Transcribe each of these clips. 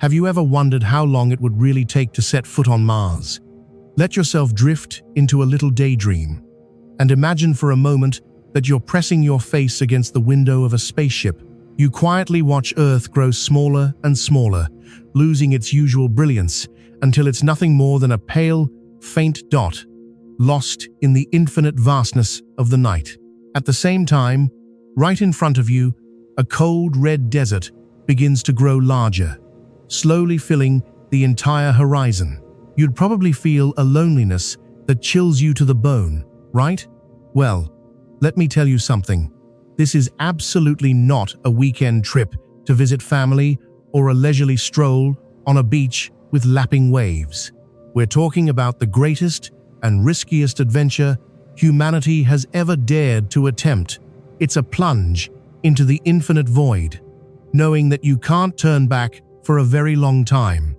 Have you ever wondered how long it would really take to set foot on Mars? Let yourself drift into a little daydream, and imagine for a moment that you're pressing your face against the window of a spaceship. You quietly watch Earth grow smaller and smaller, losing its usual brilliance until it's nothing more than a pale, faint dot, lost in the infinite vastness of the night. At the same time, right in front of you, a cold red desert begins to grow larger, slowly filling the entire horizon. You'd probably feel a loneliness that chills you to the bone, right? Well, let me tell you something. This is absolutely not a weekend trip to visit family or a leisurely stroll on a beach with lapping waves. We're talking about the greatest and riskiest adventure humanity has ever dared to attempt. It's a plunge into the infinite void, knowing that you can't turn back for a very long time,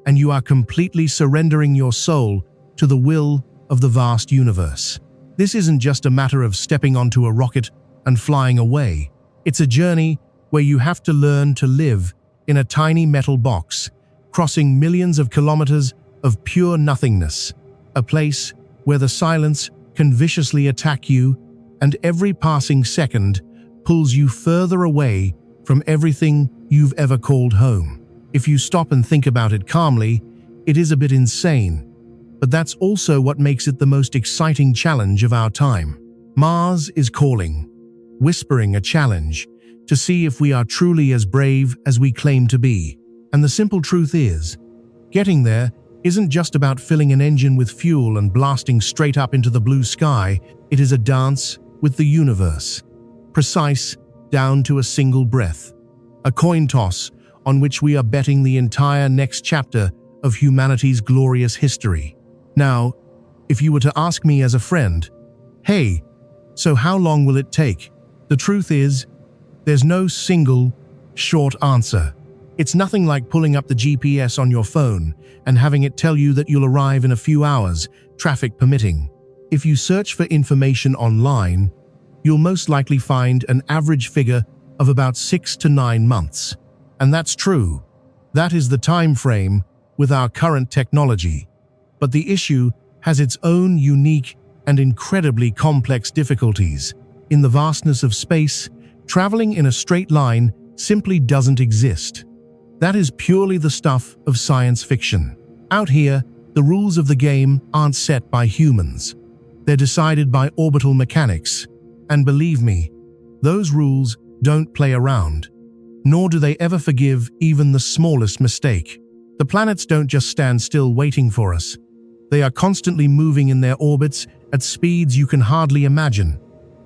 and you are completely surrendering your soul to the will of the vast universe. This isn't just a matter of stepping onto a rocket and flying away. It's a journey where you have to learn to live in a tiny metal box, crossing millions of kilometers of pure nothingness, a place where the silence can viciously attack you, and every passing second pulls you further away from everything you've ever called home. If you stop and think about it calmly, it is a bit insane, but that's also what makes it the most exciting challenge of our time. Mars is calling, whispering a challenge to see if we are truly as brave as we claim to be. And the simple truth is, getting there isn't just about filling an engine with fuel and blasting straight up into the blue sky. It is a dance with the universe, precise down to a single breath. A coin toss on which we are betting the entire next chapter of humanity's glorious history. Now, if you were to ask me as a friend, hey, so how long will it take? The truth is, there's no single, short answer. It's nothing like pulling up the GPS on your phone and having it tell you that you'll arrive in a few hours, traffic permitting. If you search for information online, you'll most likely find an average figure of about 6 to 9 months. And that's true. That is the time frame with our current technology. But the issue has its own unique and incredibly complex difficulties. In the vastness of space, traveling in a straight line simply doesn't exist. That is purely the stuff of science fiction. Out here, the rules of the game aren't set by humans. They're decided by orbital mechanics. And believe me, those rules don't play around. Nor do they ever forgive even the smallest mistake. The planets don't just stand still waiting for us. They are constantly moving in their orbits at speeds you can hardly imagine,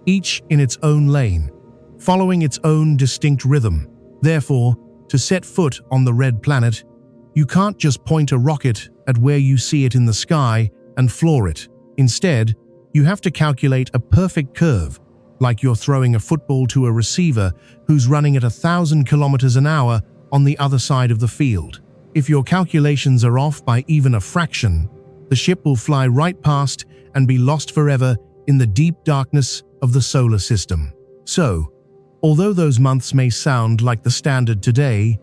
each in its own lane, following its own distinct rhythm. Therefore, to set foot on the red planet, you can't just point a rocket at where you see it in the sky and floor it. Instead, you have to calculate a perfect curve, like you're throwing a football to a receiver who's running at 1,000 kilometers an hour on the other side of the field. If your calculations are off by even a fraction, the ship will fly right past and be lost forever in the deep darkness of the solar system. So, although those months may sound like the standard today,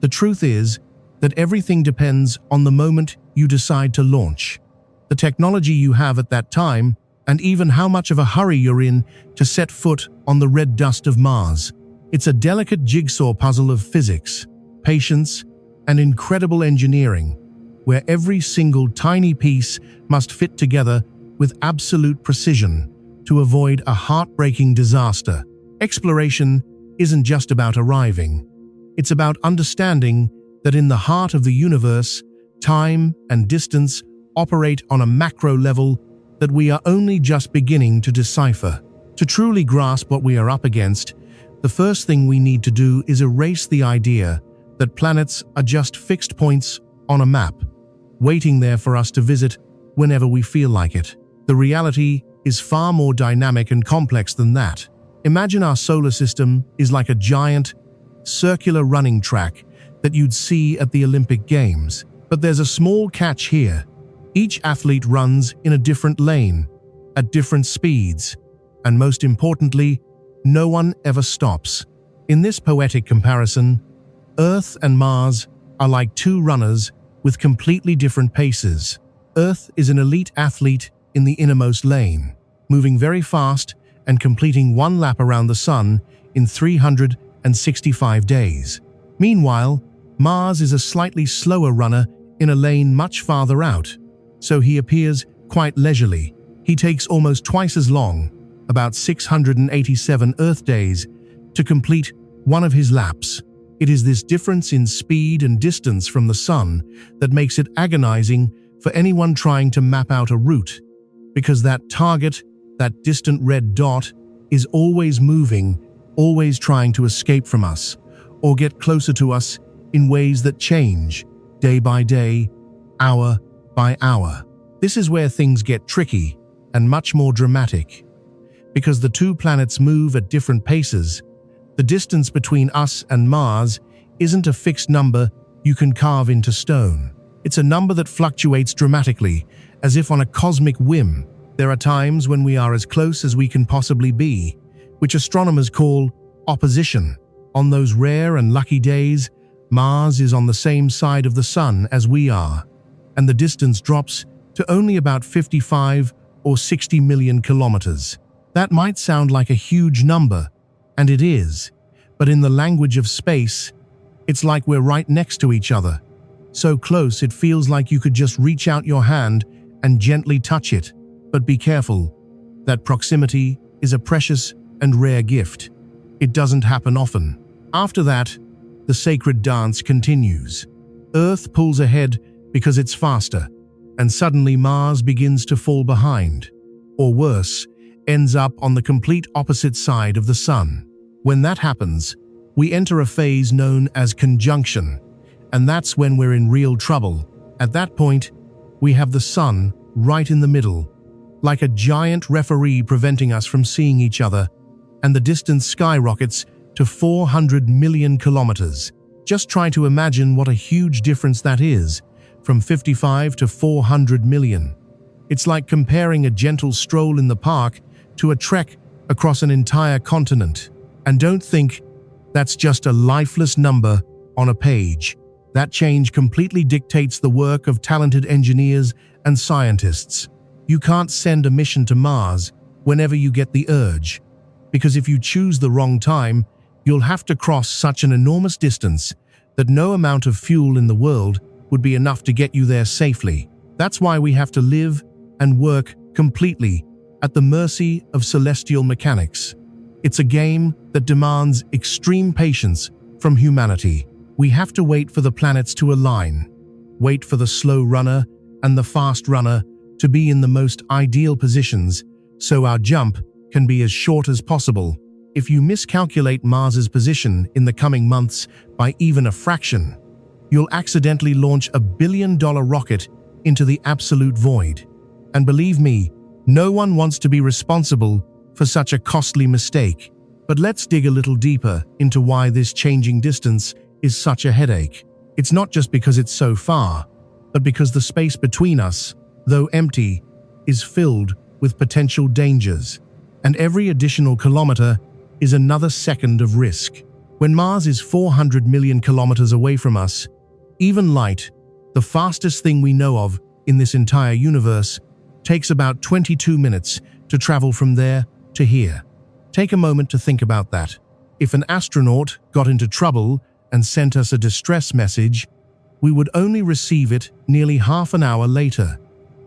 the truth is that everything depends on the moment you decide to launch, the technology you have at that time, and even how much of a hurry you're in to set foot on the red dust of Mars. It's a delicate jigsaw puzzle of physics, patience, and incredible engineering, where every single tiny piece must fit together with absolute precision to avoid a heartbreaking disaster. Exploration isn't just about arriving. It's about understanding that in the heart of the universe, time and distance operate on a macro level that we are only just beginning to decipher. To truly grasp what we are up against, the first thing we need to do is erase the idea that planets are just fixed points on a map, waiting there for us to visit whenever we feel like it. The reality is far more dynamic and complex than that. Imagine our solar system is like a giant, circular running track that you'd see at the Olympic Games. But there's a small catch here. Each athlete runs in a different lane, at different speeds, and most importantly, no one ever stops. In this poetic comparison, Earth and Mars are like two runners with completely different paces. Earth is an elite athlete in the innermost lane, moving very fast and completing one lap around the Sun in 365 days. Meanwhile, Mars is a slightly slower runner in a lane much farther out, so he appears quite leisurely. He takes almost twice as long, about 687 Earth days, to complete one of his laps. It is this difference in speed and distance from the Sun that makes it agonizing for anyone trying to map out a route, because that target, that distant red dot, is always moving, always trying to escape from us, or get closer to us in ways that change, day by day, hour by hour. This is where things get tricky and much more dramatic. Because the two planets move at different paces, the distance between us and Mars isn't a fixed number you can carve into stone. It's a number that fluctuates dramatically, as if on a cosmic whim. There are times when we are as close as we can possibly be, which astronomers call opposition. On those rare and lucky days, Mars is on the same side of the Sun as we are, and the distance drops to only about 55 or 60 million kilometers. That might sound like a huge number, and it is, but in the language of space, it's like we're right next to each other. So close it feels like you could just reach out your hand and gently touch it. But be careful, that proximity is a precious and rare gift. It doesn't happen often. After that, the sacred dance continues. Earth pulls ahead because it's faster, and suddenly Mars begins to fall behind, or worse, ends up on the complete opposite side of the Sun. When that happens, we enter a phase known as conjunction, and that's when we're in real trouble. At that point, we have the Sun right in the middle, like a giant referee preventing us from seeing each other, and the distance skyrockets to 400 million kilometers. Just try to imagine what a huge difference that is, from 55 to 400 million. It's like comparing a gentle stroll in the park to a trek across an entire continent. And don't think that's just a lifeless number on a page. That change completely dictates the work of talented engineers and scientists. You can't send a mission to Mars whenever you get the urge, because if you choose the wrong time, you'll have to cross such an enormous distance that no amount of fuel in the world would be enough to get you there safely. That's why we have to live and work completely at the mercy of celestial mechanics. It's a game that demands extreme patience from humanity. We have to wait for the planets to align, wait for the slow runner and the fast runner to be in the most ideal positions so our jump can be as short as possible. If you miscalculate Mars's position in the coming months by even a fraction, you'll accidentally launch a billion-dollar rocket into the absolute void. And believe me, no one wants to be responsible for such a costly mistake. But let's dig a little deeper into why this changing distance is such a headache. It's not just because it's so far, but because the space between us, though empty, is filled with potential dangers. And every additional kilometer is another second of risk. When Mars is 400 million kilometers away from us, even light, the fastest thing we know of in this entire universe, takes about 22 minutes to travel from there to here. Take a moment to think about that. If an astronaut got into trouble and sent us a distress message, we would only receive it nearly half an hour later,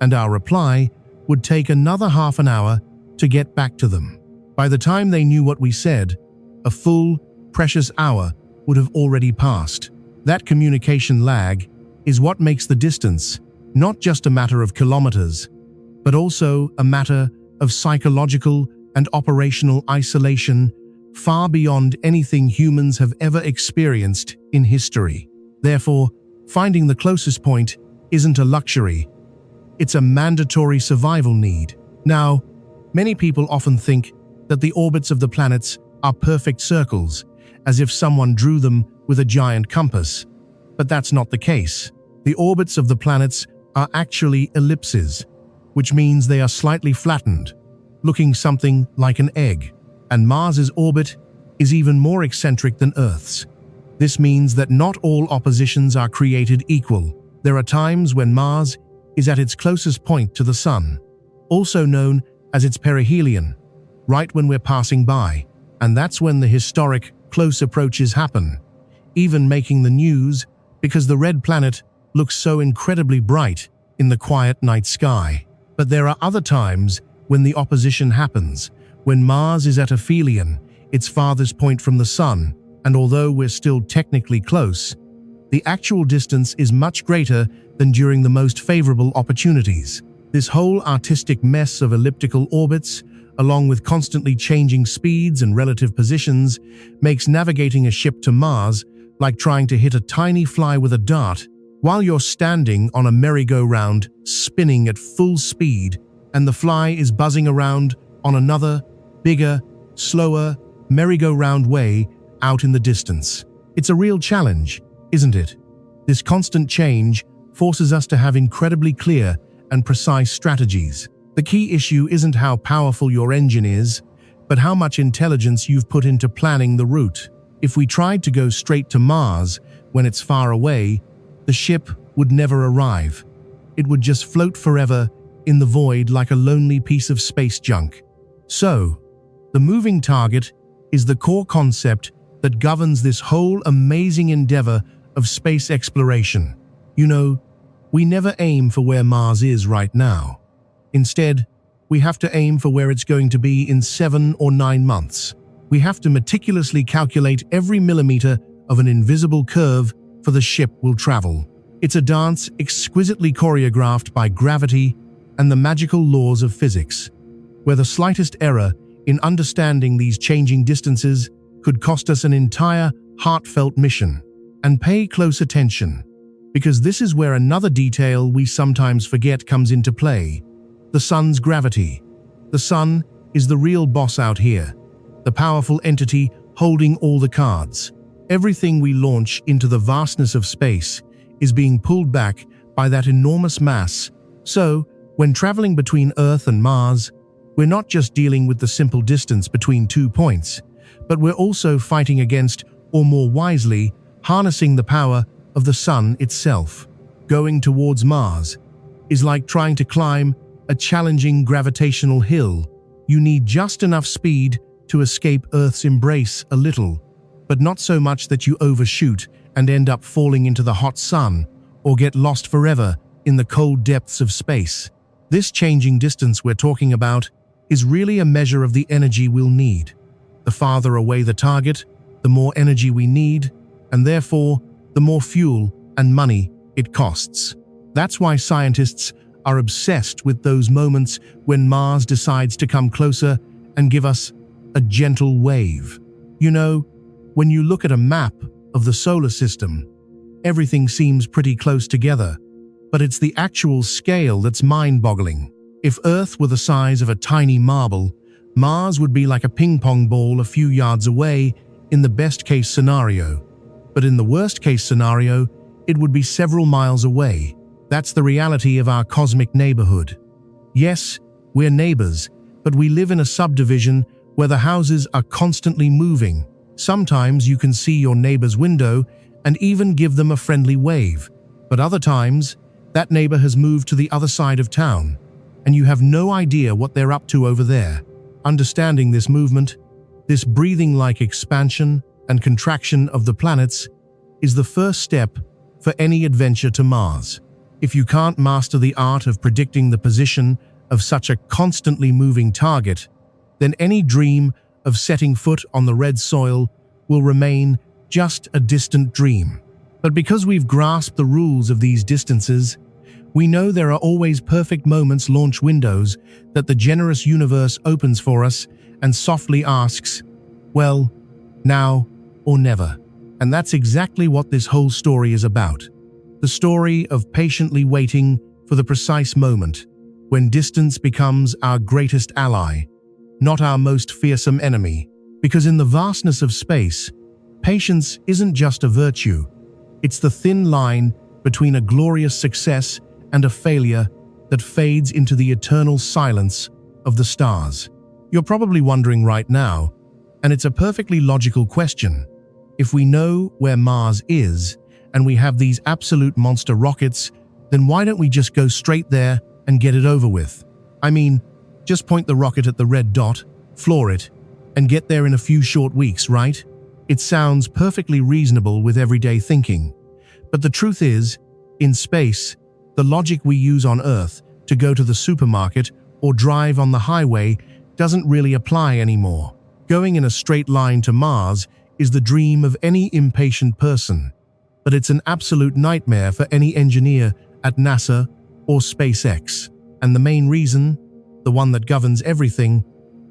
and our reply would take another half an hour to get back to them. By the time they knew what we said, a full, precious hour would have already passed. That communication lag is what makes the distance not just a matter of kilometers, but also a matter of psychological and operational isolation far beyond anything humans have ever experienced in history. Therefore, finding the closest point isn't a luxury. It's a mandatory survival need. Now, many people often think that the orbits of the planets are perfect circles, as if someone drew them with a giant compass. But that's not the case. The orbits of the planets are actually ellipses, which means they are slightly flattened, looking something like an egg. And Mars's orbit is even more eccentric than Earth's. This means that not all oppositions are created equal. There are times when Mars is at its closest point to the Sun, also known as its perihelion, right when we're passing by, and that's when the historic close approaches happen, even making the news because the red planet looks so incredibly bright in the quiet night sky. But there are other times when the opposition happens, when Mars is at aphelion, its farthest point from the Sun, and although we're still technically close, the actual distance is much greater than during the most favorable opportunities. This whole artistic mess of elliptical orbits, along with constantly changing speeds and relative positions, makes navigating a ship to Mars like trying to hit a tiny fly with a dart while you're standing on a merry-go-round spinning at full speed and the fly is buzzing around on another, bigger, slower, merry-go-round way out in the distance. It's a real challenge, isn't it? This constant change forces us to have incredibly clear and precise strategies. The key issue isn't how powerful your engine is, but how much intelligence you've put into planning the route. If we tried to go straight to Mars when it's far away, the ship would never arrive. It would just float forever in the void like a lonely piece of space junk. So, the moving target is the core concept that governs this whole amazing endeavor of space exploration. You know, we never aim for where Mars is right now. Instead, we have to aim for where it's going to be in 7 or 9 months. We have to meticulously calculate every millimeter of an invisible curve for the ship will travel. It's a dance exquisitely choreographed by gravity and the magical laws of physics, where the slightest error in understanding these changing distances could cost us an entire heartfelt mission. And pay close attention, because this is where another detail we sometimes forget comes into play: the Sun's gravity. The Sun is the real boss out here, the powerful entity holding all the cards. Everything we launch into the vastness of space is being pulled back by that enormous mass. So, when traveling between Earth and Mars, we're not just dealing with the simple distance between 2 points, but we're also fighting against, or more wisely, harnessing the power of the Sun itself. Going towards Mars is like trying to climb a challenging gravitational hill. You need just enough speed to escape Earth's embrace a little, but not so much that you overshoot and end up falling into the hot sun or get lost forever in the cold depths of space. This changing distance we're talking about is really a measure of the energy we'll need. The farther away the target, the more energy we need, and therefore, the more fuel and money it costs. That's why scientists are obsessed with those moments when Mars decides to come closer and give us a gentle wave. You know, when you look at a map of the solar system, everything seems pretty close together, but it's the actual scale that's mind-boggling. If Earth were the size of a tiny marble, Mars would be like a ping-pong ball a few yards away in the best-case scenario. But in the worst-case scenario, it would be several miles away. That's the reality of our cosmic neighborhood. Yes, we're neighbors, but we live in a subdivision where the houses are constantly moving. Sometimes you can see your neighbor's window and even give them a friendly wave. But other times, that neighbor has moved to the other side of town, and you have no idea what they're up to over there. Understanding this movement, this breathing-like expansion and contraction of the planets, is the first step for any adventure to Mars. If you can't master the art of predicting the position of such a constantly moving target, then any dream of setting foot on the red soil will remain just a distant dream. But because we've grasped the rules of these distances, we know there are always perfect moments, launch windows, that the generous universe opens for us and softly asks, well, now or never. And that's exactly what this whole story is about. The story of patiently waiting for the precise moment when distance becomes our greatest ally, not our most fearsome enemy. Because in the vastness of space, patience isn't just a virtue. It's the thin line between a glorious success and a failure that fades into the eternal silence of the stars. You're probably wondering right now, and it's a perfectly logical question, If we know where Mars is, and we have these absolute monster rockets, then why don't we just go straight there and get it over with? I mean, just point the rocket at the red dot, floor it, and get there in a few short weeks, right? It sounds perfectly reasonable with everyday thinking. But the truth is, in space, the logic we use on Earth to go to the supermarket or drive on the highway doesn't really apply anymore. Going in a straight line to Mars is the dream of any impatient person, but it's an absolute nightmare for any engineer at NASA or SpaceX. And the main reason, the one that governs everything,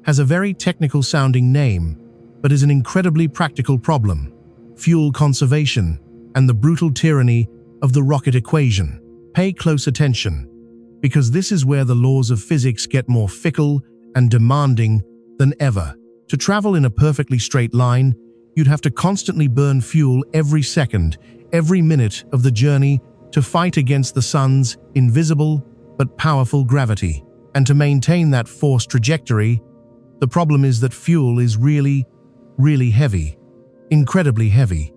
has a very technical-sounding name, but is an incredibly practical problem: fuel conservation and the brutal tyranny of the rocket equation. Pay close attention, because this is where the laws of physics get more fickle and demanding than ever. To travel in a perfectly straight line, you'd have to constantly burn fuel every second, every minute of the journey to fight against the sun's invisible but powerful gravity. And to maintain that forced trajectory, the problem is that fuel is really, really heavy. Incredibly heavy.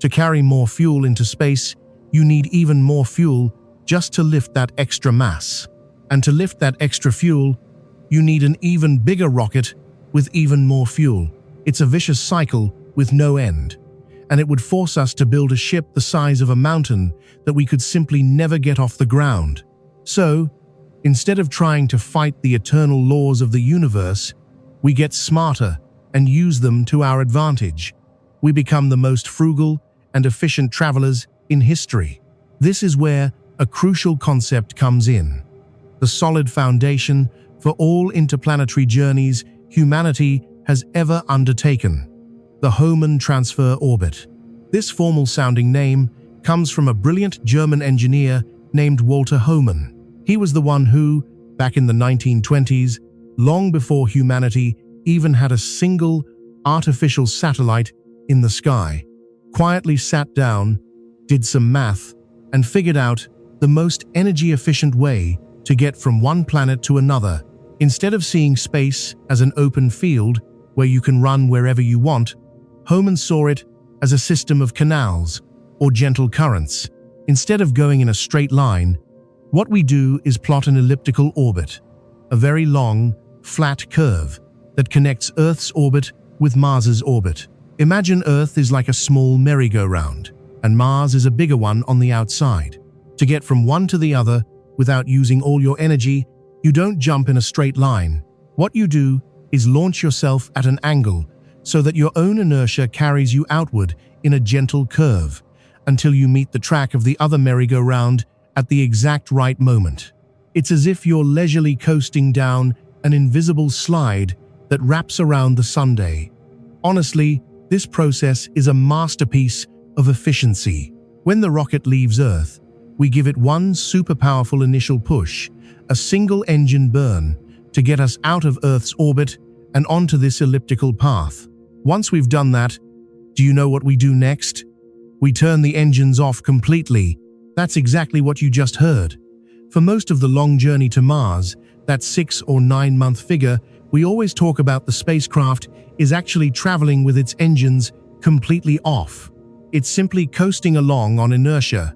To carry more fuel into space, you need even more fuel just to lift that extra mass. And to lift that extra fuel, you need an even bigger rocket with even more fuel. It's a vicious cycle with no end. And it would force us to build a ship the size of a mountain that we could simply never get off the ground. So, instead of trying to fight the eternal laws of the universe, we get smarter and use them to our advantage. We become the most frugal and efficient travelers in history. This is where a crucial concept comes in: the solid foundation for all interplanetary journeys humanity has ever undertaken: the Hohmann Transfer orbit. This formal-sounding name comes from a brilliant German engineer named Walter Hohmann. He was the one who, back in the 1920s, long before humanity even had a single artificial satellite in the sky, quietly sat down, did some math, and figured out the most energy-efficient way to get from one planet to another. Instead of seeing space as an open field where you can run wherever you want, Hohmann saw it as a system of canals or gentle currents. Instead of going in a straight line, what we do is plot an elliptical orbit, a very long, flat curve that connects Earth's orbit with Mars's orbit. Imagine Earth is like a small merry-go-round, and Mars is a bigger one on the outside. To get from one to the other without using all your energy, you don't jump in a straight line. What you do is launch yourself at an angle so that your own inertia carries you outward in a gentle curve until you meet the track of the other merry-go-round at the exact right moment. It's as if you're leisurely coasting down an invisible slide that wraps around the Sunday. Honestly, this process is a masterpiece of efficiency. When the rocket leaves Earth, we give it one super powerful initial push, a single engine burn, to get us out of Earth's orbit and onto this elliptical path. Once we've done that, do you know what we do next? We turn the engines off completely. That's exactly what you just heard. For most of the long journey to Mars, that 6 or 9 month figure we always talk about, the spacecraft is actually traveling with its engines completely off. It's simply coasting along on inertia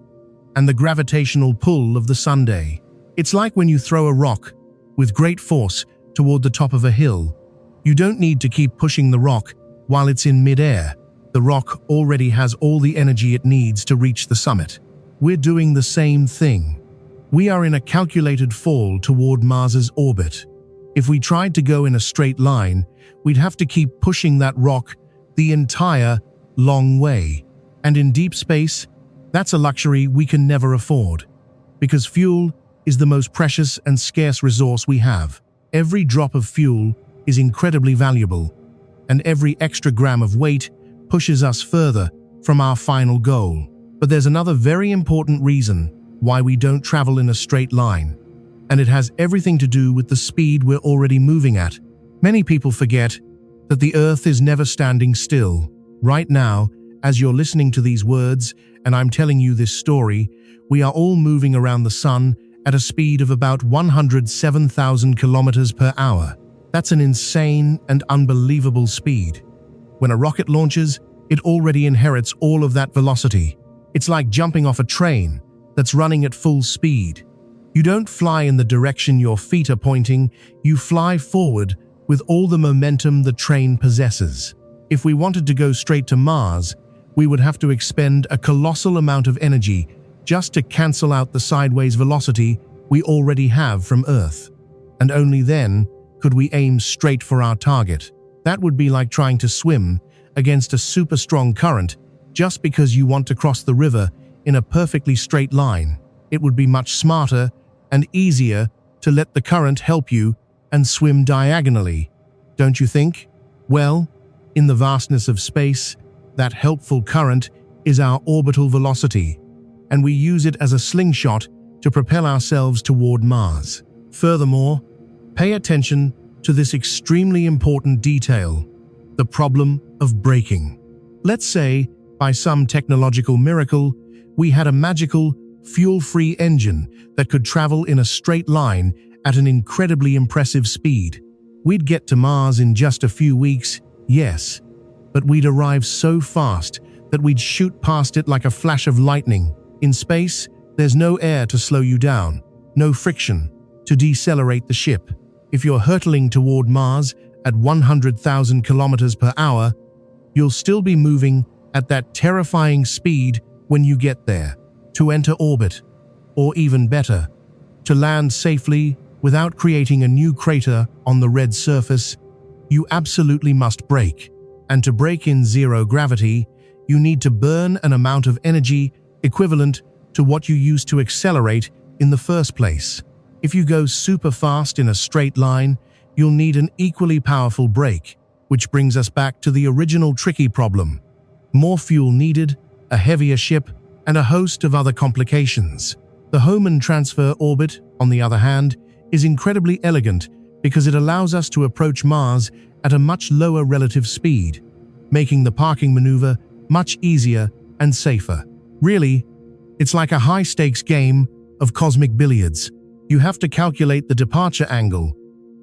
and the gravitational pull of the Sunday. It's like when you throw a rock with great force toward the top of a hill. You don't need to keep pushing the rock while it's in midair. The rock already has all the energy it needs to reach the summit. We're doing the same thing. We are in a calculated fall toward Mars's orbit. If we tried to go in a straight line, we'd have to keep pushing that rock the entire long way. And in deep space, that's a luxury we can never afford, because fuel is the most precious and scarce resource we have. Every drop of fuel is incredibly valuable, and every extra gram of weight pushes us further from our final goal. But there's another very important reason why we don't travel in a straight line, and it has everything to do with the speed we're already moving at. Many people forget that the Earth is never standing still. Right now, as you're listening to these words and I'm telling you this story, we are all moving around the sun at a speed of about 107,000 kilometers per hour. That's an insane and unbelievable speed. When a rocket launches, it already inherits all of that velocity. It's like jumping off a train that's running at full speed. You don't fly in the direction your feet are pointing, you fly forward with all the momentum the train possesses. If we wanted to go straight to Mars, we would have to expend a colossal amount of energy just to cancel out the sideways velocity we already have from Earth. And only then could we aim straight for our target. That would be like trying to swim against a super strong current just because you want to cross the river in a perfectly straight line. It would be much smarter and easier to let the current help you and swim diagonally, don't you think? Well, in the vastness of space, that helpful current is our orbital velocity, and we use it as a slingshot to propel ourselves toward Mars. Furthermore, pay attention to this extremely important detail, the problem of braking. Let's say, by some technological miracle, we had a magical, fuel-free engine that could travel in a straight line at an incredibly impressive speed. We'd get to Mars in just a few weeks, yes, but we'd arrive so fast that we'd shoot past it like a flash of lightning. In space, there's no air to slow you down, no friction to decelerate the ship. If you're hurtling toward Mars at 100,000 kilometers per hour, you'll still be moving at that terrifying speed when you get there. To enter orbit, or even better, to land safely without creating a new crater on the red surface, you absolutely must brake. And to brake in zero gravity, you need to burn an amount of energy equivalent to what you use to accelerate in the first place. If you go super fast in a straight line, you'll need an equally powerful brake, which brings us back to the original tricky problem. More fuel needed, a heavier ship, and a host of other complications. The Hohmann Transfer orbit, on the other hand, is incredibly elegant because it allows us to approach Mars at a much lower relative speed, making the parking maneuver much easier and safer. Really, it's like a high-stakes game of cosmic billiards. You have to calculate the departure angle,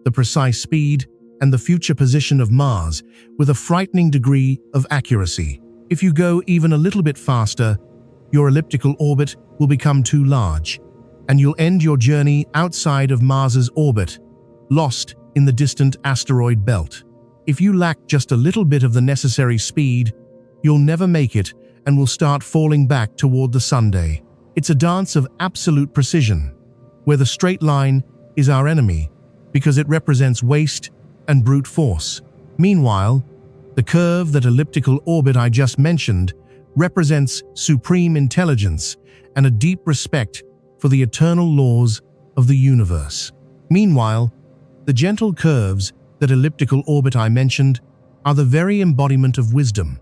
the precise speed, and the future position of Mars with a frightening degree of accuracy. If you go even a little bit faster, your elliptical orbit will become too large, and you'll end your journey outside of Mars's orbit, lost in the distant asteroid belt. If you lack just a little bit of the necessary speed, you'll never make it and will start falling back toward the Sunday. It's a dance of absolute precision, where the straight line is our enemy because it represents waste and brute force. Meanwhile, the curve, that elliptical orbit I just mentioned, represents supreme intelligence and a deep respect for the eternal laws of the universe. Meanwhile, the gentle curves, that elliptical orbit I mentioned, are the very embodiment of wisdom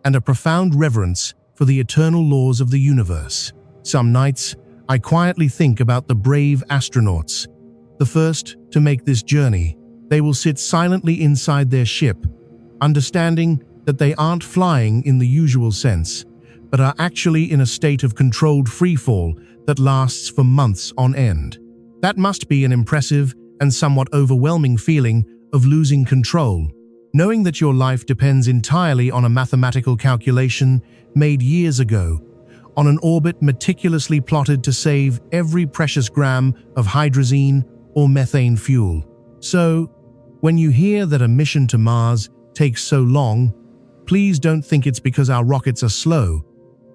and a profound reverence for the eternal laws of the universe. Some nights, I quietly think about the brave astronauts, the first to make this journey. They will sit silently inside their ship, understanding that they aren't flying in the usual sense, but are actually in a state of controlled freefall that lasts for months on end. That must be an impressive and somewhat overwhelming feeling of losing control, knowing that your life depends entirely on a mathematical calculation made years ago, on an orbit meticulously plotted to save every precious gram of hydrazine or methane fuel. So, when you hear that a mission to Mars takes so long, please don't think it's because our rockets are slow.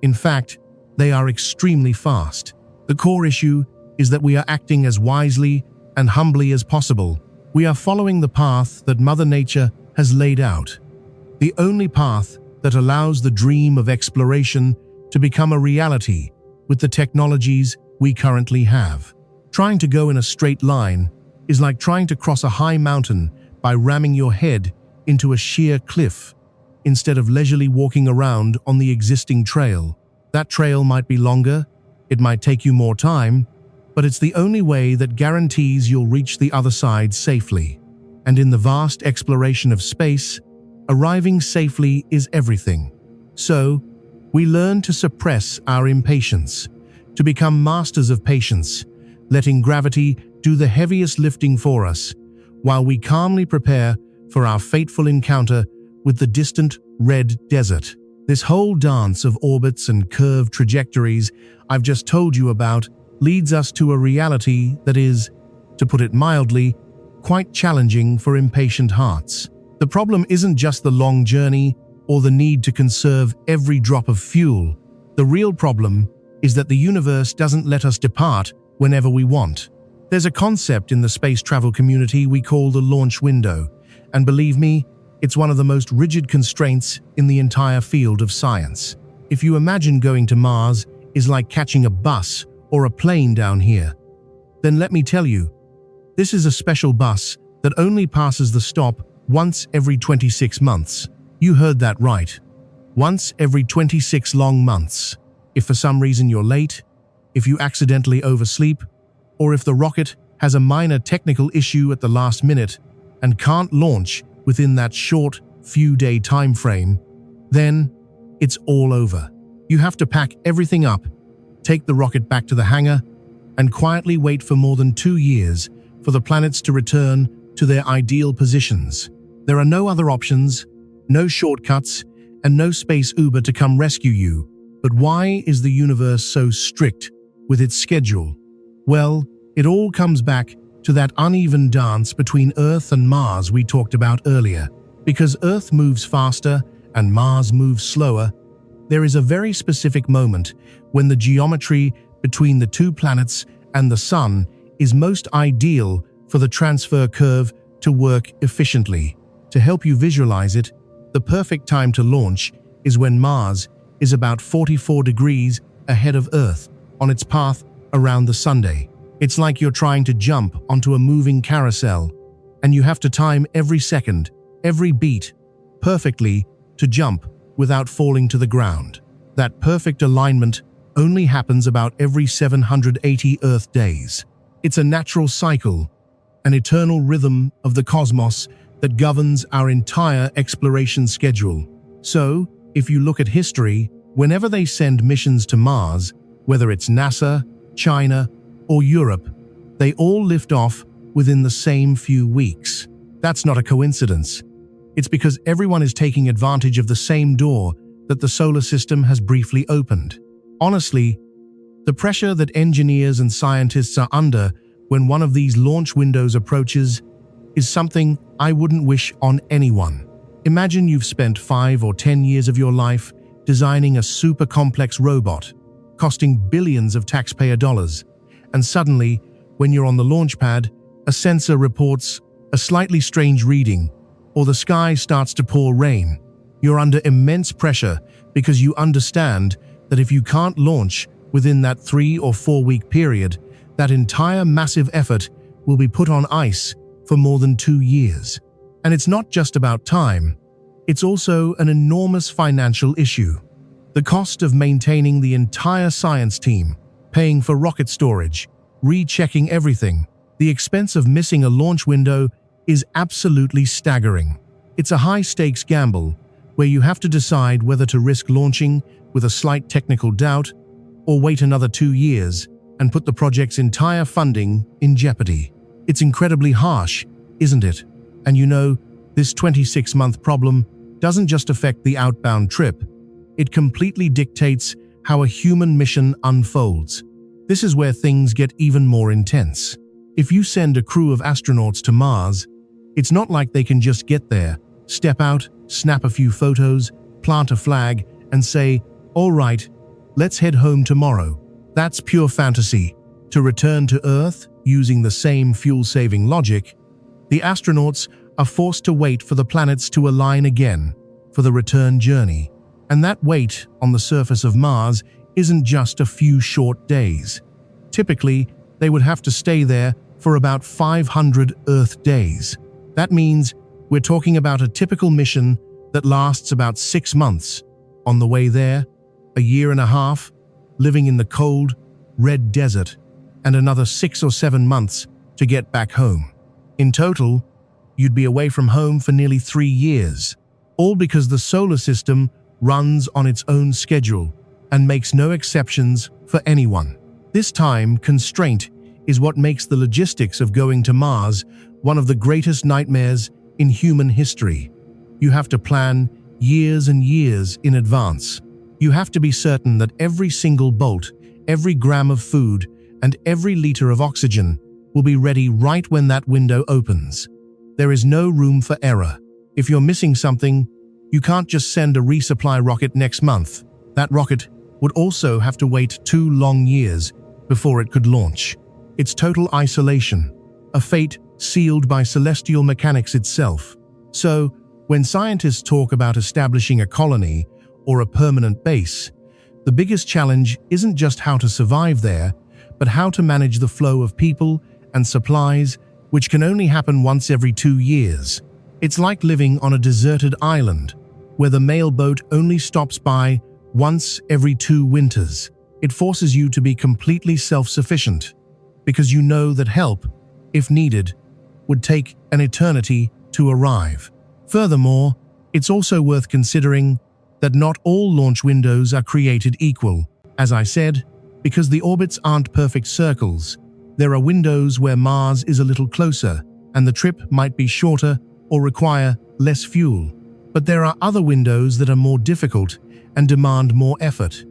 In fact, they are extremely fast. The core issue is that we are acting as wisely and humbly as possible. We are following the path that Mother Nature has laid out, the only path that allows the dream of exploration to become a reality with the technologies we currently have. Trying to go in a straight line is like trying to cross a high mountain by ramming your head into a sheer cliff, instead of leisurely walking around on the existing trail. That trail might be longer, it might take you more time, but it's the only way that guarantees you'll reach the other side safely. And in the vast exploration of space, arriving safely is everything. So, we learn to suppress our impatience, to become masters of patience, letting gravity do the heaviest lifting for us, while we calmly prepare for our fateful encounter with the distant red desert. This whole dance of orbits and curved trajectories I've just told you about leads us to a reality that is, to put it mildly, quite challenging for impatient hearts. The problem isn't just the long journey or the need to conserve every drop of fuel. The real problem is that the universe doesn't let us depart whenever we want. There's a concept in the space travel community we call the launch window, and believe me, it's one of the most rigid constraints in the entire field of science. If you imagine going to Mars is like catching a bus or a plane down here, then let me tell you, this is a special bus that only passes the stop once every 26 months. You heard that right. Once every 26 long months. If for some reason you're late, if you accidentally oversleep, or if the rocket has a minor technical issue at the last minute and can't launch within that short, few-day time frame, then it's all over. You have to pack everything up, take the rocket back to the hangar, and quietly wait for more than 2 years for the planets to return to their ideal positions. There are no other options, no shortcuts, and no space Uber to come rescue you. But why is the universe so strict with its schedule? Well, it all comes back to that uneven dance between Earth and Mars we talked about earlier. Because Earth moves faster and Mars moves slower, there is a very specific moment when the geometry between the two planets and the Sun is most ideal for the transfer curve to work efficiently. To help you visualize it, the perfect time to launch is when Mars is about 44 degrees ahead of Earth on its path around the Sunday. It's like you're trying to jump onto a moving carousel, and you have to time every second, every beat, perfectly to jump without falling to the ground. That perfect alignment only happens about every 780 Earth days. It's a natural cycle, an eternal rhythm of the cosmos that governs our entire exploration schedule. So, if you look at history, whenever they send missions to Mars, whether it's NASA, China, or Europe, they all lift off within the same few weeks. That's not a coincidence. It's because everyone is taking advantage of the same door that the solar system has briefly opened. Honestly, the pressure that engineers and scientists are under when one of these launch windows approaches is something I wouldn't wish on anyone. Imagine you've spent 5 or 10 years of your life designing a super complex robot, costing billions of taxpayer dollars, and suddenly, when you're on the launch pad, a sensor reports a slightly strange reading, or the sky starts to pour rain. You're under immense pressure because you understand that if you can't launch within that 3 or 4 week period, that entire massive effort will be put on ice for more than 2 years. And it's not just about time, it's also an enormous financial issue. The cost of maintaining the entire science team, paying for rocket storage, rechecking everything. The expense of missing a launch window is absolutely staggering. It's a high-stakes gamble where you have to decide whether to risk launching with a slight technical doubt or wait another 2 years and put the project's entire funding in jeopardy. It's incredibly harsh, isn't it? And you know, this 26-month problem doesn't just affect the outbound trip. It completely dictates how a human mission unfolds. This is where things get even more intense. If you send a crew of astronauts to Mars, it's not like they can just get there, step out, snap a few photos, plant a flag, and say, "All right, let's head home tomorrow." That's pure fantasy. To return to Earth using the same fuel-saving logic, the astronauts are forced to wait for the planets to align again for the return journey. And that wait on the surface of Mars isn't just a few short days. Typically, they would have to stay there for about 500 Earth days. That means we're talking about a typical mission that lasts about 6 months. On the way there, a year and a half, living in the cold, red desert, and another 6 or 7 months to get back home. In total, you'd be away from home for nearly 3 years, all because the solar system runs on its own schedule and makes no exceptions for anyone. This time constraint is what makes the logistics of going to Mars one of the greatest nightmares in human history. You have to plan years and years in advance. You have to be certain that every single bolt, every gram of food, and every liter of oxygen will be ready right when that window opens. There is no room for error. If you're missing something, you can't just send a resupply rocket next month. That rocket would also have to wait 2 long years before it could launch. It's total isolation, a fate sealed by celestial mechanics itself. So, when scientists talk about establishing a colony or a permanent base, the biggest challenge isn't just how to survive there, but how to manage the flow of people and supplies, which can only happen once every 2 years. It's like living on a deserted island, where the mail boat only stops by once every 2 winters. It forces you to be completely self-sufficient, because you know that help, if needed, would take an eternity to arrive. Furthermore, it's also worth considering that not all launch windows are created equal. As I said, because the orbits aren't perfect circles, there are windows where Mars is a little closer, and the trip might be shorter or require less fuel. But there are other windows that are more difficult and demand more effort.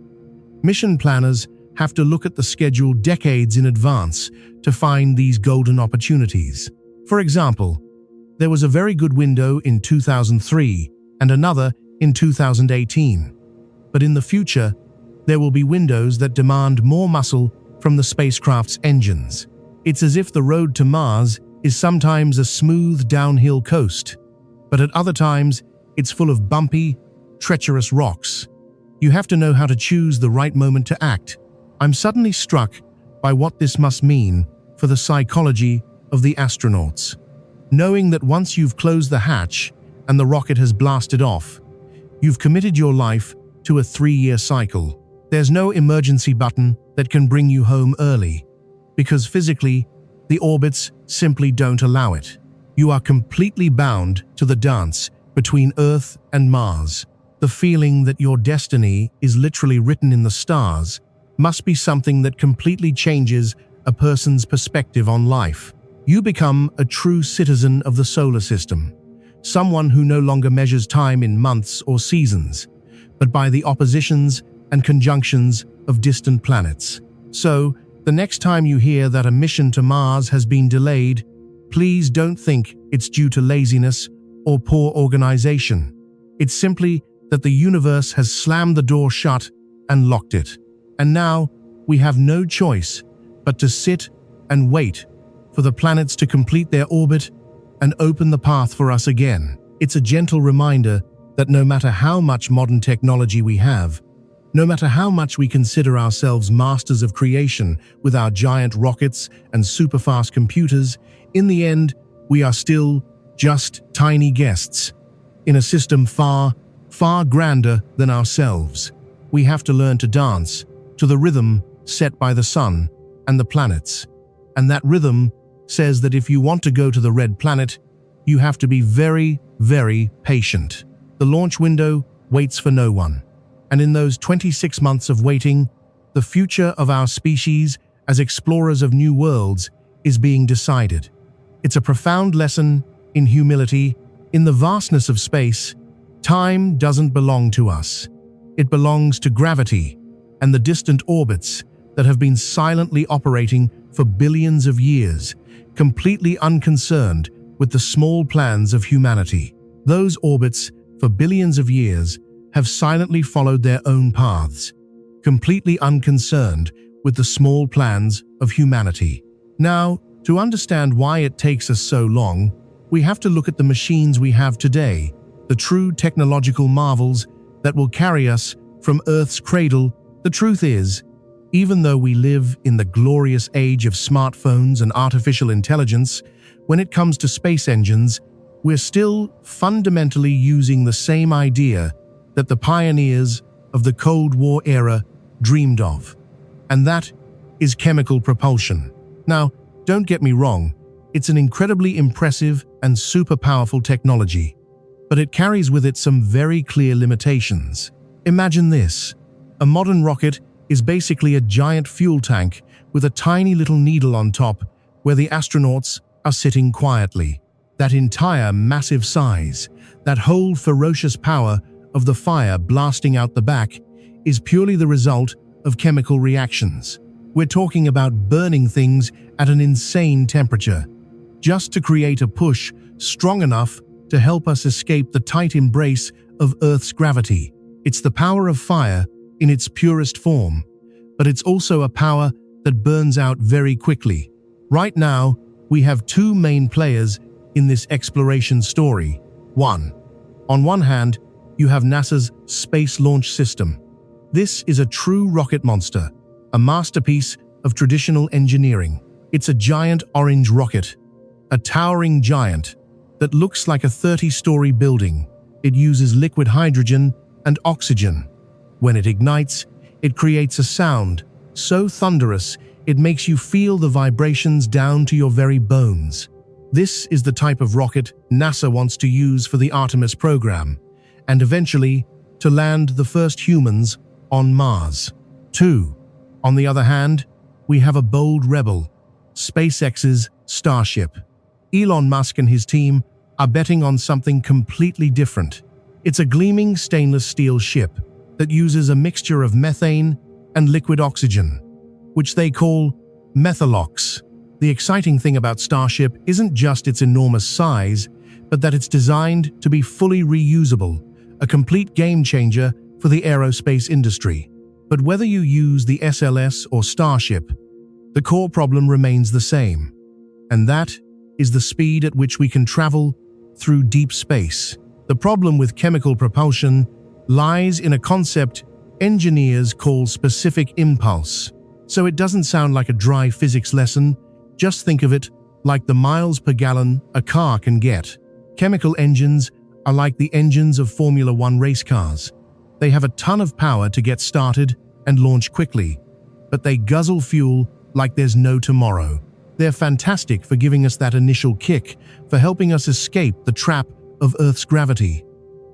Mission planners have to look at the schedule decades in advance to find these golden opportunities. For example, there was a very good window in 2003 and another in 2018. But in the future, there will be windows that demand more muscle from the spacecraft's engines. It's as if the road to Mars is sometimes a smooth downhill coast, but at other times, it's full of bumpy, treacherous rocks. You have to know how to choose the right moment to act. I'm suddenly struck by what this must mean for the psychology of the astronauts. Knowing that once you've closed the hatch and the rocket has blasted off, you've committed your life to a 3-year cycle. There's no emergency button that can bring you home early, because physically, the orbits simply don't allow it. You are completely bound to the dance between Earth and Mars. The feeling that your destiny is literally written in the stars must be something that completely changes a person's perspective on life. You become a true citizen of the solar system, someone who no longer measures time in months or seasons, but by the oppositions and conjunctions of distant planets. So, the next time you hear that a mission to Mars has been delayed, please don't think it's due to laziness or poor organization. It's simply that the universe has slammed the door shut and locked it. And now, we have no choice but to sit and wait for the planets to complete their orbit and open the path for us again. It's a gentle reminder that no matter how much modern technology we have, no matter how much we consider ourselves masters of creation with our giant rockets and super-fast computers, in the end, we are still just tiny guests in a system far, far grander than ourselves. We have to learn to dance to the rhythm set by the sun and the planets. And that rhythm says that if you want to go to the red planet, you have to be very, very patient. The launch window waits for no one. And in those 26 months of waiting, the future of our species as explorers of new worlds is being decided. It's a profound lesson in humility. In the vastness of space, time doesn't belong to us. It belongs to gravity and the distant orbits that have been silently operating for billions of years, completely unconcerned with the small plans of humanity. Those orbits, for billions of years, have silently followed their own paths, completely unconcerned with the small plans of humanity. Now, to understand why it takes us so long, we have to look at the machines we have today, the true technological marvels that will carry us from Earth's cradle. The truth is, even though we live in the glorious age of smartphones and artificial intelligence, when it comes to space engines, we're still fundamentally using the same idea that the pioneers of the Cold War era dreamed of, and that is chemical propulsion. Now, don't get me wrong, it's an incredibly impressive and super powerful technology, but it carries with it some very clear limitations. Imagine this: a modern rocket is basically a giant fuel tank with a tiny little needle on top where the astronauts are sitting quietly. That entire massive size, that whole ferocious power of the fire blasting out the back is purely the result of chemical reactions. We're talking about burning things at an insane temperature, just to create a push strong enough to help us escape the tight embrace of Earth's gravity. It's the power of fire in its purest form, but it's also a power that burns out very quickly. Right now, we have two main players in this exploration story. On one hand, you have NASA's Space Launch System. This is a true rocket monster, a masterpiece of traditional engineering. It's a giant orange rocket, a towering giant that looks like a 30-story building. It uses liquid hydrogen and oxygen. When it ignites, it creates a sound so thunderous it makes you feel the vibrations down to your very bones. This is the type of rocket NASA wants to use for the Artemis program, and eventually to land the first humans on Mars. On the other hand, we have a bold rebel, SpaceX's Starship. Elon Musk and his team are betting on something completely different. It's a gleaming stainless steel ship that uses a mixture of methane and liquid oxygen, which they call Methalox. The exciting thing about Starship isn't just its enormous size, but that it's designed to be fully reusable, a complete game changer for the aerospace industry. But whether you use the SLS or Starship, the core problem remains the same, and that is the speed at which we can travel through deep space. The problem with chemical propulsion lies in a concept engineers call specific impulse. So it doesn't sound like a dry physics lesson, just think of it like the miles per gallon a car can get. Chemical engines are like the engines of Formula One race cars. They have a ton of power to get started and launch quickly, but they guzzle fuel like there's no tomorrow. They're fantastic for giving us that initial kick, for helping us escape the trap of Earth's gravity.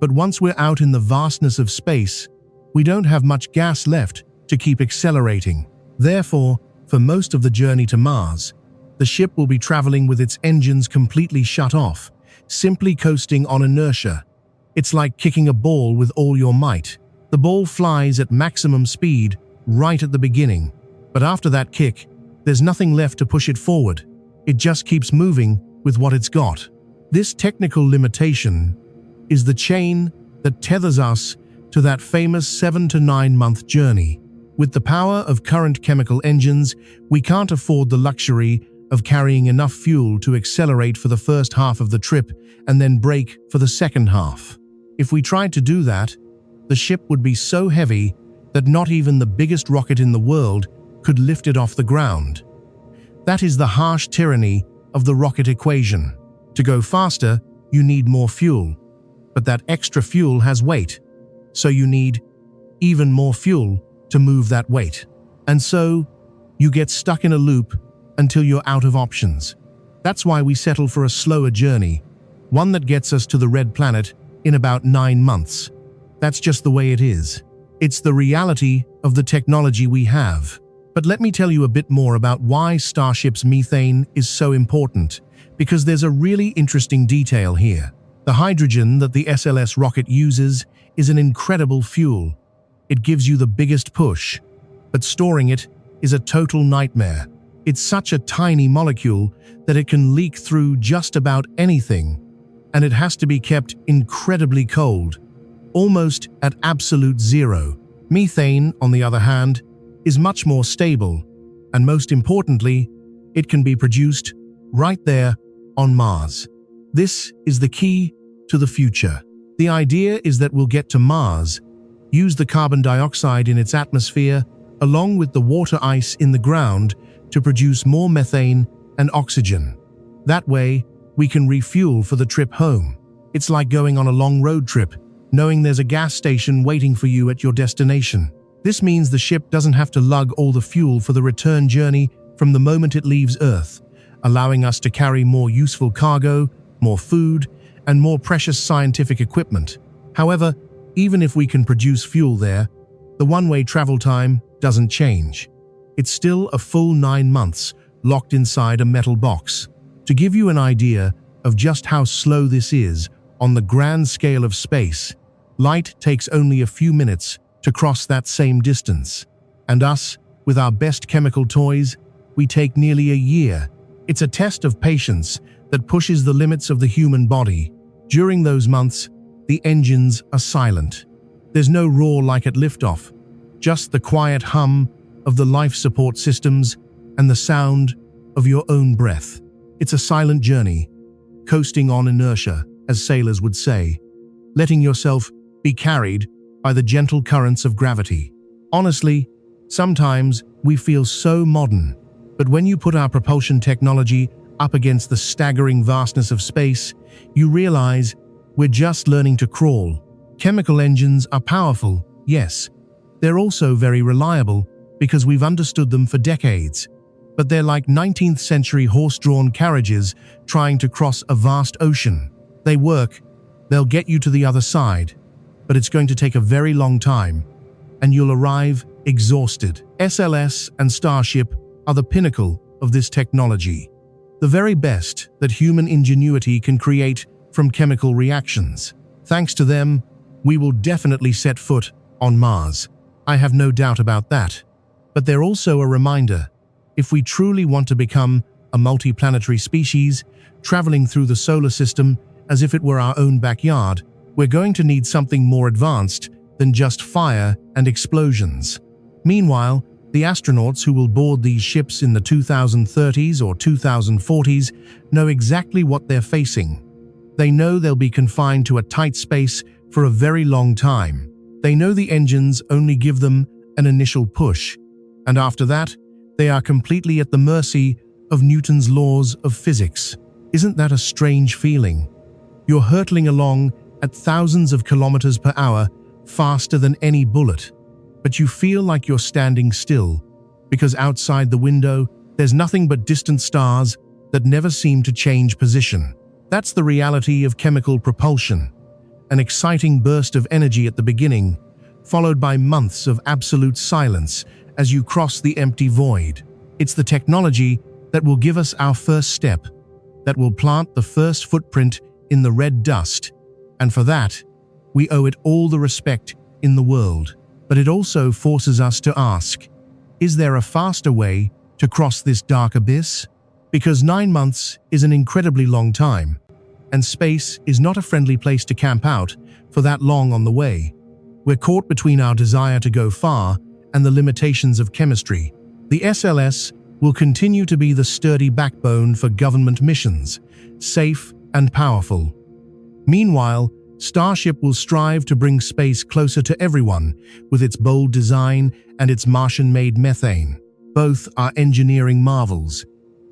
But once we're out in the vastness of space, we don't have much gas left to keep accelerating. Therefore, for most of the journey to Mars, the ship will be traveling with its engines completely shut off, simply coasting on inertia. It's like kicking a ball with all your might. The ball flies at maximum speed right at the beginning, but after that kick, there's nothing left to push it forward. It just keeps moving with what it's got. This technical limitation is the chain that tethers us to that famous 7 to 9 month journey. With the power of current chemical engines, we can't afford the luxury of carrying enough fuel to accelerate for the first half of the trip and then brake for the second half. If we tried to do that, the ship would be so heavy that not even the biggest rocket in the world could lift it off the ground. That is the harsh tyranny of the rocket equation. To go faster, you need more fuel, but that extra fuel has weight, so you need even more fuel to move that weight. And so, you get stuck in a loop until you're out of options. That's why we settle for a slower journey, one that gets us to the red planet in about 9 months. That's just the way it is. It's the reality of the technology we have. But let me tell you a bit more about why Starship's methane is so important, because there's a really interesting detail here. The hydrogen that the SLS rocket uses is an incredible fuel. It gives you the biggest push, but storing it is a total nightmare. It's such a tiny molecule that it can leak through just about anything, and it has to be kept incredibly cold, almost at absolute zero. Methane, on the other hand, is much more stable, and most importantly, it can be produced right there on Mars. This is the key to the future. The idea is that we'll get to Mars, use the carbon dioxide in its atmosphere, along with the water ice in the ground, to produce more methane and oxygen. That way, we can refuel for the trip home. It's like going on a long road trip, knowing there's a gas station waiting for you at your destination. This means the ship doesn't have to lug all the fuel for the return journey from the moment it leaves Earth, allowing us to carry more useful cargo, more food, and more precious scientific equipment. However, even if we can produce fuel there, the one-way travel time doesn't change. It's still a full 9 months locked inside a metal box. To give you an idea of just how slow this is on the grand scale of space, Light takes only a few minutes to cross that same distance. And us, with our best chemical toys, we take nearly a year. It's a test of patience that pushes the limits of the human body. During those months, the engines are silent. There's no roar like at liftoff, just the quiet hum of the life support systems and the sound of your own breath. It's a silent journey, coasting on inertia, as sailors would say, letting yourself be carried by the gentle currents of gravity. Honestly, sometimes we feel so modern, but when you put our propulsion technology up against the staggering vastness of space, you realize we're just learning to crawl. Chemical engines are powerful, yes. They're also very reliable because we've understood them for decades. But they're like 19th century horse-drawn carriages trying to cross a vast ocean. They work, they'll get you to the other side, but it's going to take a very long time, and you'll arrive exhausted. SLS and Starship are the pinnacle of this technology, the very best that human ingenuity can create from chemical reactions. Thanks to them, we will definitely set foot on Mars. I have no doubt about that. But they're also a reminder, if we truly want to become a multiplanetary species, traveling through the solar system as if it were our own backyard, we're going to need something more advanced than just fire and explosions. Meanwhile, the astronauts who will board these ships in the 2030s or 2040s know exactly what they're facing. They know they'll be confined to a tight space for a very long time. They know the engines only give them an initial push, and after that, they are completely at the mercy of Newton's laws of physics. Isn't that a strange feeling? You're hurtling along at thousands of kilometers per hour, faster than any bullet, but you feel like you're standing still, because outside the window, there's nothing but distant stars that never seem to change position. That's the reality of chemical propulsion. An exciting burst of energy at the beginning, followed by months of absolute silence as you cross the empty void. It's the technology that will give us our first step, that will plant the first footprint in the red dust, and for that, we owe it all the respect in the world. But it also forces us to ask, is there a faster way to cross this dark abyss? Because 9 months is an incredibly long time, and space is not a friendly place to camp out for that long on the way. We're caught between our desire to go far and the limitations of chemistry. The SLS will continue to be the sturdy backbone for government missions, safe and powerful. Meanwhile, Starship will strive to bring space closer to everyone with its bold design and its Martian-made methane. Both are engineering marvels,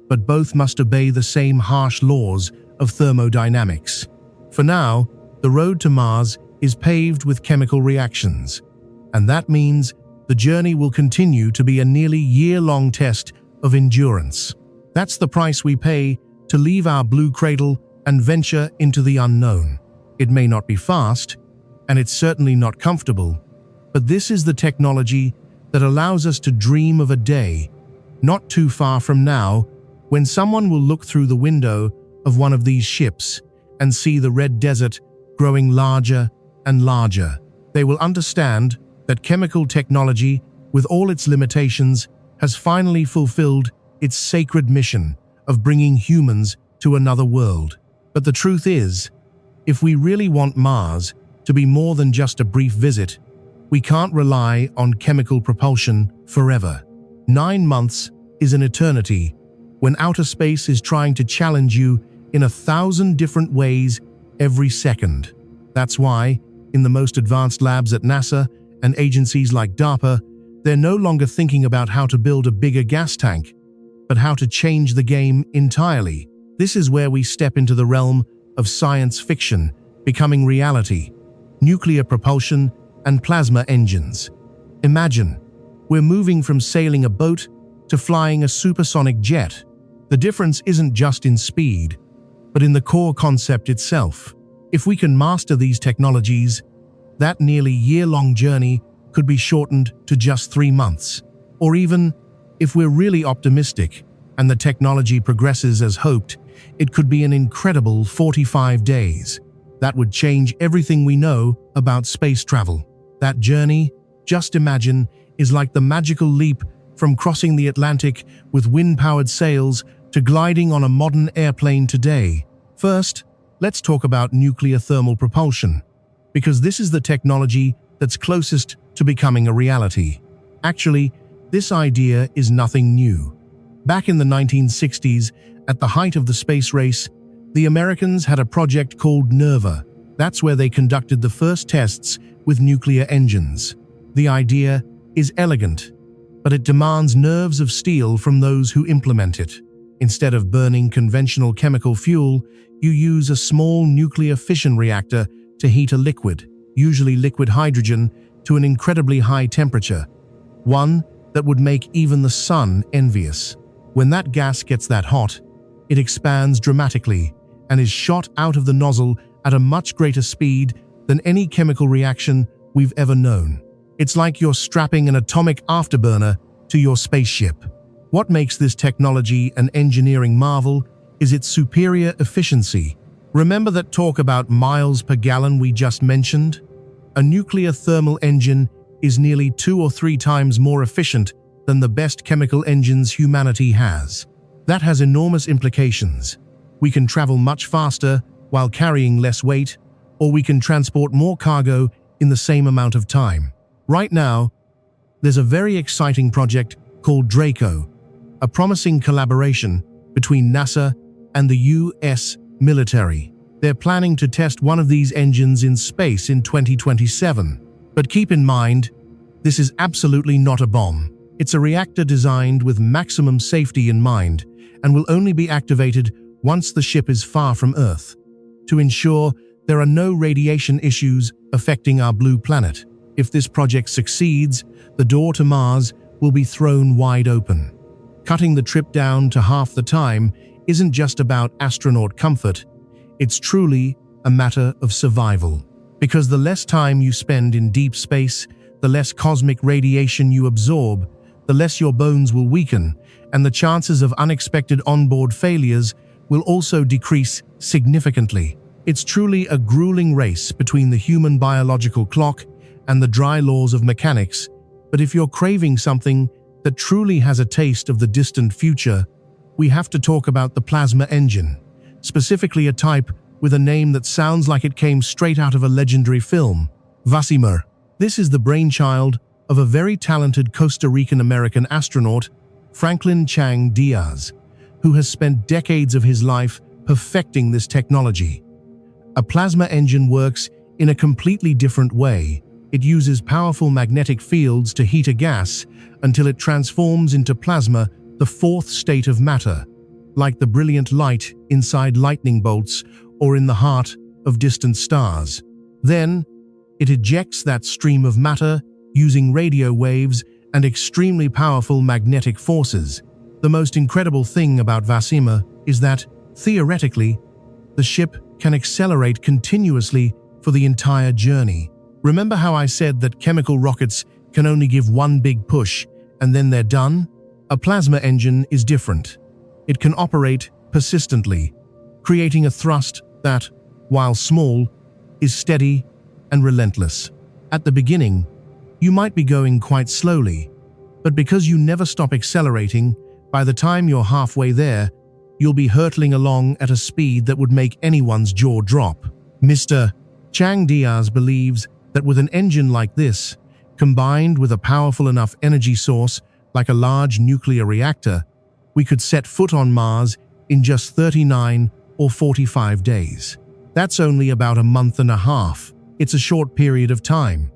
but both must obey the same harsh laws of thermodynamics. For now, the road to Mars is paved with chemical reactions, and that means the journey will continue to be a nearly year-long test of endurance. That's the price we pay to leave our blue cradle and venture into the unknown. It may not be fast, and it's certainly not comfortable, but this is the technology that allows us to dream of a day, not too far from now, when someone will look through the window of one of these ships and see the red desert growing larger and larger. They will understand that chemical technology, with all its limitations, has finally fulfilled its sacred mission of bringing humans to another world. But the truth is, if we really want Mars to be more than just a brief visit, we can't rely on chemical propulsion forever. 9 months is an eternity, when outer space is trying to challenge you in 1,000 different ways every second. That's why, in the most advanced labs at NASA and agencies like DARPA, they're no longer thinking about how to build a bigger gas tank, but how to change the game entirely. This is where we step into the realm of science fiction becoming reality: nuclear propulsion and plasma engines. Imagine, we're moving from sailing a boat to flying a supersonic jet. The difference isn't just in speed, but in the core concept itself. If we can master these technologies, that nearly year-long journey could be shortened to just 3 months. Or even, if we're really optimistic and the technology progresses as hoped, it could be an incredible 45 days. That would change everything we know about space travel. That journey, just imagine, is like the magical leap from crossing the Atlantic with wind-powered sails to gliding on a modern airplane today. First, let's talk about nuclear thermal propulsion, because this is the technology that's closest to becoming a reality. Actually, this idea is nothing new. Back in the 1960s, at the height of the space race, the Americans had a project called NERVA. That's where they conducted the first tests with nuclear engines. The idea is elegant, but it demands nerves of steel from those who implement it. Instead of burning conventional chemical fuel, you use a small nuclear fission reactor to heat a liquid, usually liquid hydrogen, to an incredibly high temperature, one that would make even the sun envious. When that gas gets that hot, it expands dramatically and is shot out of the nozzle at a much greater speed than any chemical reaction we've ever known. It's like you're strapping an atomic afterburner to your spaceship. What makes this technology an engineering marvel is its superior efficiency. Remember that talk about miles per gallon we just mentioned? A nuclear thermal engine is nearly 2 or 3 times more efficient than the best chemical engines humanity has. That has enormous implications. We can travel much faster while carrying less weight, or we can transport more cargo in the same amount of time. Right now, there's a very exciting project called Draco, a promising collaboration between NASA and the US military. They're planning to test one of these engines in space in 2027. But keep in mind, this is absolutely not a bomb. It's a reactor designed with maximum safety in mind and will only be activated once the ship is far from Earth, to ensure there are no radiation issues affecting our blue planet. If this project succeeds, the door to Mars will be thrown wide open. Cutting the trip down to half the time isn't just about astronaut comfort, it's truly a matter of survival. Because the less time you spend in deep space, the less cosmic radiation you absorb, the less your bones will weaken, and the chances of unexpected onboard failures will also decrease significantly. It's truly a grueling race between the human biological clock and the dry laws of mechanics, but if you're craving something that truly has a taste of the distant future, we have to talk about the plasma engine, specifically a type with a name that sounds like it came straight out of a legendary film, Vasimer. This is the brainchild of a very talented Costa Rican-American astronaut, Franklin Chang Diaz, who has spent decades of his life perfecting this technology. A plasma engine works in a completely different way. It uses powerful magnetic fields to heat a gas until it transforms into plasma, the fourth state of matter, like the brilliant light inside lightning bolts or in the heart of distant stars. Then, it ejects that stream of matter using radio waves and extremely powerful magnetic forces. The most incredible thing about Vasimer is that, theoretically, the ship can accelerate continuously for the entire journey. Remember how I said that chemical rockets can only give one big push and then they're done? A plasma engine is different. It can operate persistently, creating a thrust that, while small, is steady and relentless. At the beginning, you might be going quite slowly, but because you never stop accelerating, by the time you're halfway there, you'll be hurtling along at a speed that would make anyone's jaw drop. Mr. Chang Diaz believes that with an engine like this, combined with a powerful enough energy source like a large nuclear reactor, we could set foot on Mars in just 39 or 45 days. That's only about a month and a half. It's a short period of time,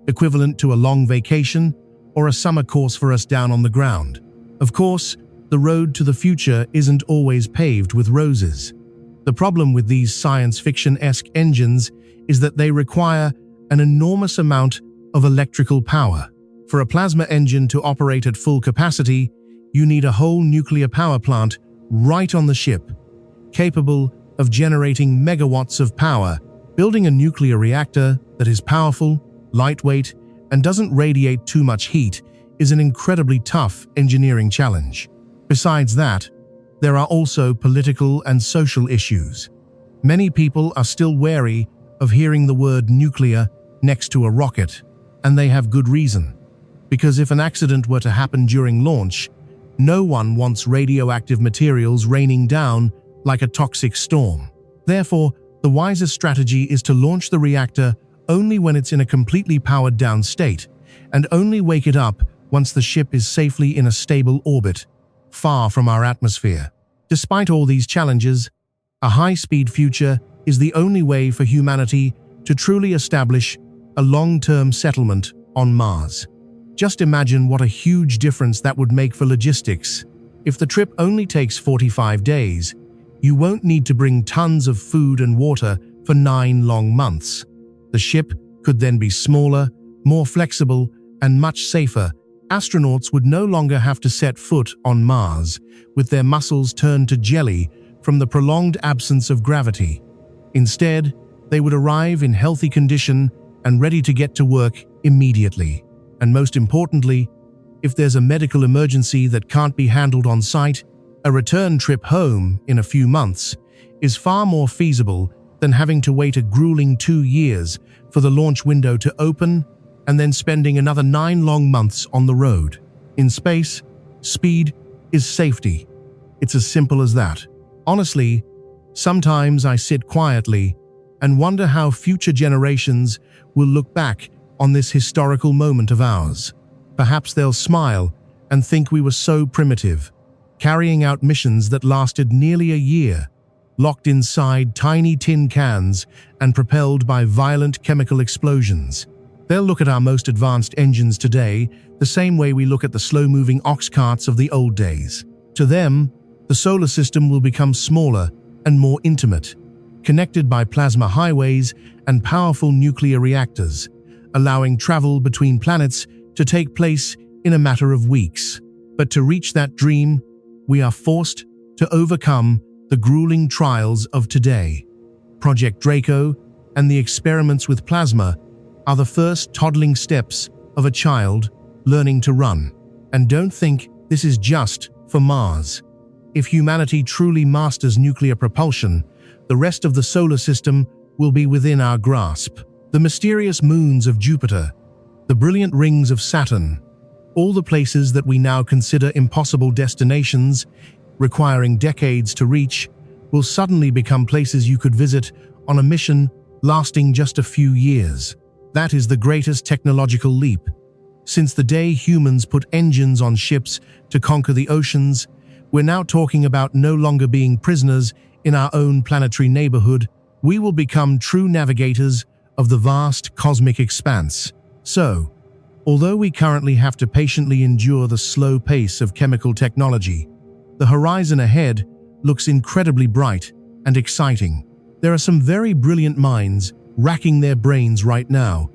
equivalent to a long vacation or a summer course for us down on the ground. Of course, the road to the future isn't always paved with roses. The problem with these science fiction-esque engines is that they require an enormous amount of electrical power. For a plasma engine to operate at full capacity, you need a whole nuclear power plant right on the ship, capable of generating megawatts of power. Building a nuclear reactor that is powerful, lightweight, and doesn't radiate too much heat is an incredibly tough engineering challenge. Besides that, there are also political and social issues. Many people are still wary of hearing the word nuclear next to a rocket, and they have good reason. Because if an accident were to happen during launch, no one wants radioactive materials raining down like a toxic storm. Therefore, the wisest strategy is to launch the reactor only when it's in a completely powered down state, and only wake it up once the ship is safely in a stable orbit, far from our atmosphere. Despite all these challenges, a high-speed future is the only way for humanity to truly establish a long-term settlement on Mars. Just imagine what a huge difference that would make for logistics. If the trip only takes 45 days, you won't need to bring tons of food and water for 9 long months. The ship could then be smaller, more flexible, and much safer. Astronauts would no longer have to set foot on Mars, with their muscles turned to jelly from the prolonged absence of gravity. Instead, they would arrive in healthy condition and ready to get to work immediately. And most importantly, if there's a medical emergency that can't be handled on site, a return trip home in a few months is far more feasible than having to wait a grueling 2 years for the launch window to open and then spending another 9 long months on the road. In space, speed is safety. It's as simple as that. Honestly, sometimes I sit quietly and wonder how future generations will look back on this historical moment of ours. Perhaps they'll smile and think we were so primitive, carrying out missions that lasted nearly a year, locked inside tiny tin cans and propelled by violent chemical explosions. They'll look at our most advanced engines today the same way we look at the slow-moving ox carts of the old days. To them, the solar system will become smaller and more intimate, connected by plasma highways and powerful nuclear reactors, allowing travel between planets to take place in a matter of weeks. But to reach that dream, we are forced to overcome the grueling trials of today. Project Draco and the experiments with plasma are the first toddling steps of a child learning to run. And don't think this is just for Mars. If humanity truly masters nuclear propulsion, the rest of the solar system will be within our grasp. The mysterious moons of Jupiter, the brilliant rings of Saturn, all the places that we now consider impossible destinations, requiring decades to reach, will suddenly become places you could visit on a mission lasting just a few years. That is the greatest technological leap. Since the day humans put engines on ships to conquer the oceans, we're now talking about no longer being prisoners in our own planetary neighborhood. We will become true navigators of the vast cosmic expanse. So, although we currently have to patiently endure the slow pace of chemical technology, the horizon ahead looks incredibly bright and exciting. There are some very brilliant minds racking their brains right now,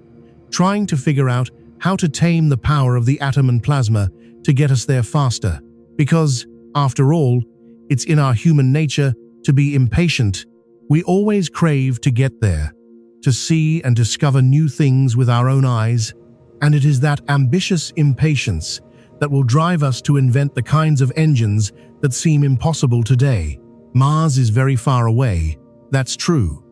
trying to figure out how to tame the power of the atom and plasma to get us there faster. Because, after all, it's in our human nature to be impatient. We always crave to get there, to see and discover new things with our own eyes, and it is that ambitious impatience that will drive us to invent the kinds of engines that seem impossible today. Mars is very far away, that's true.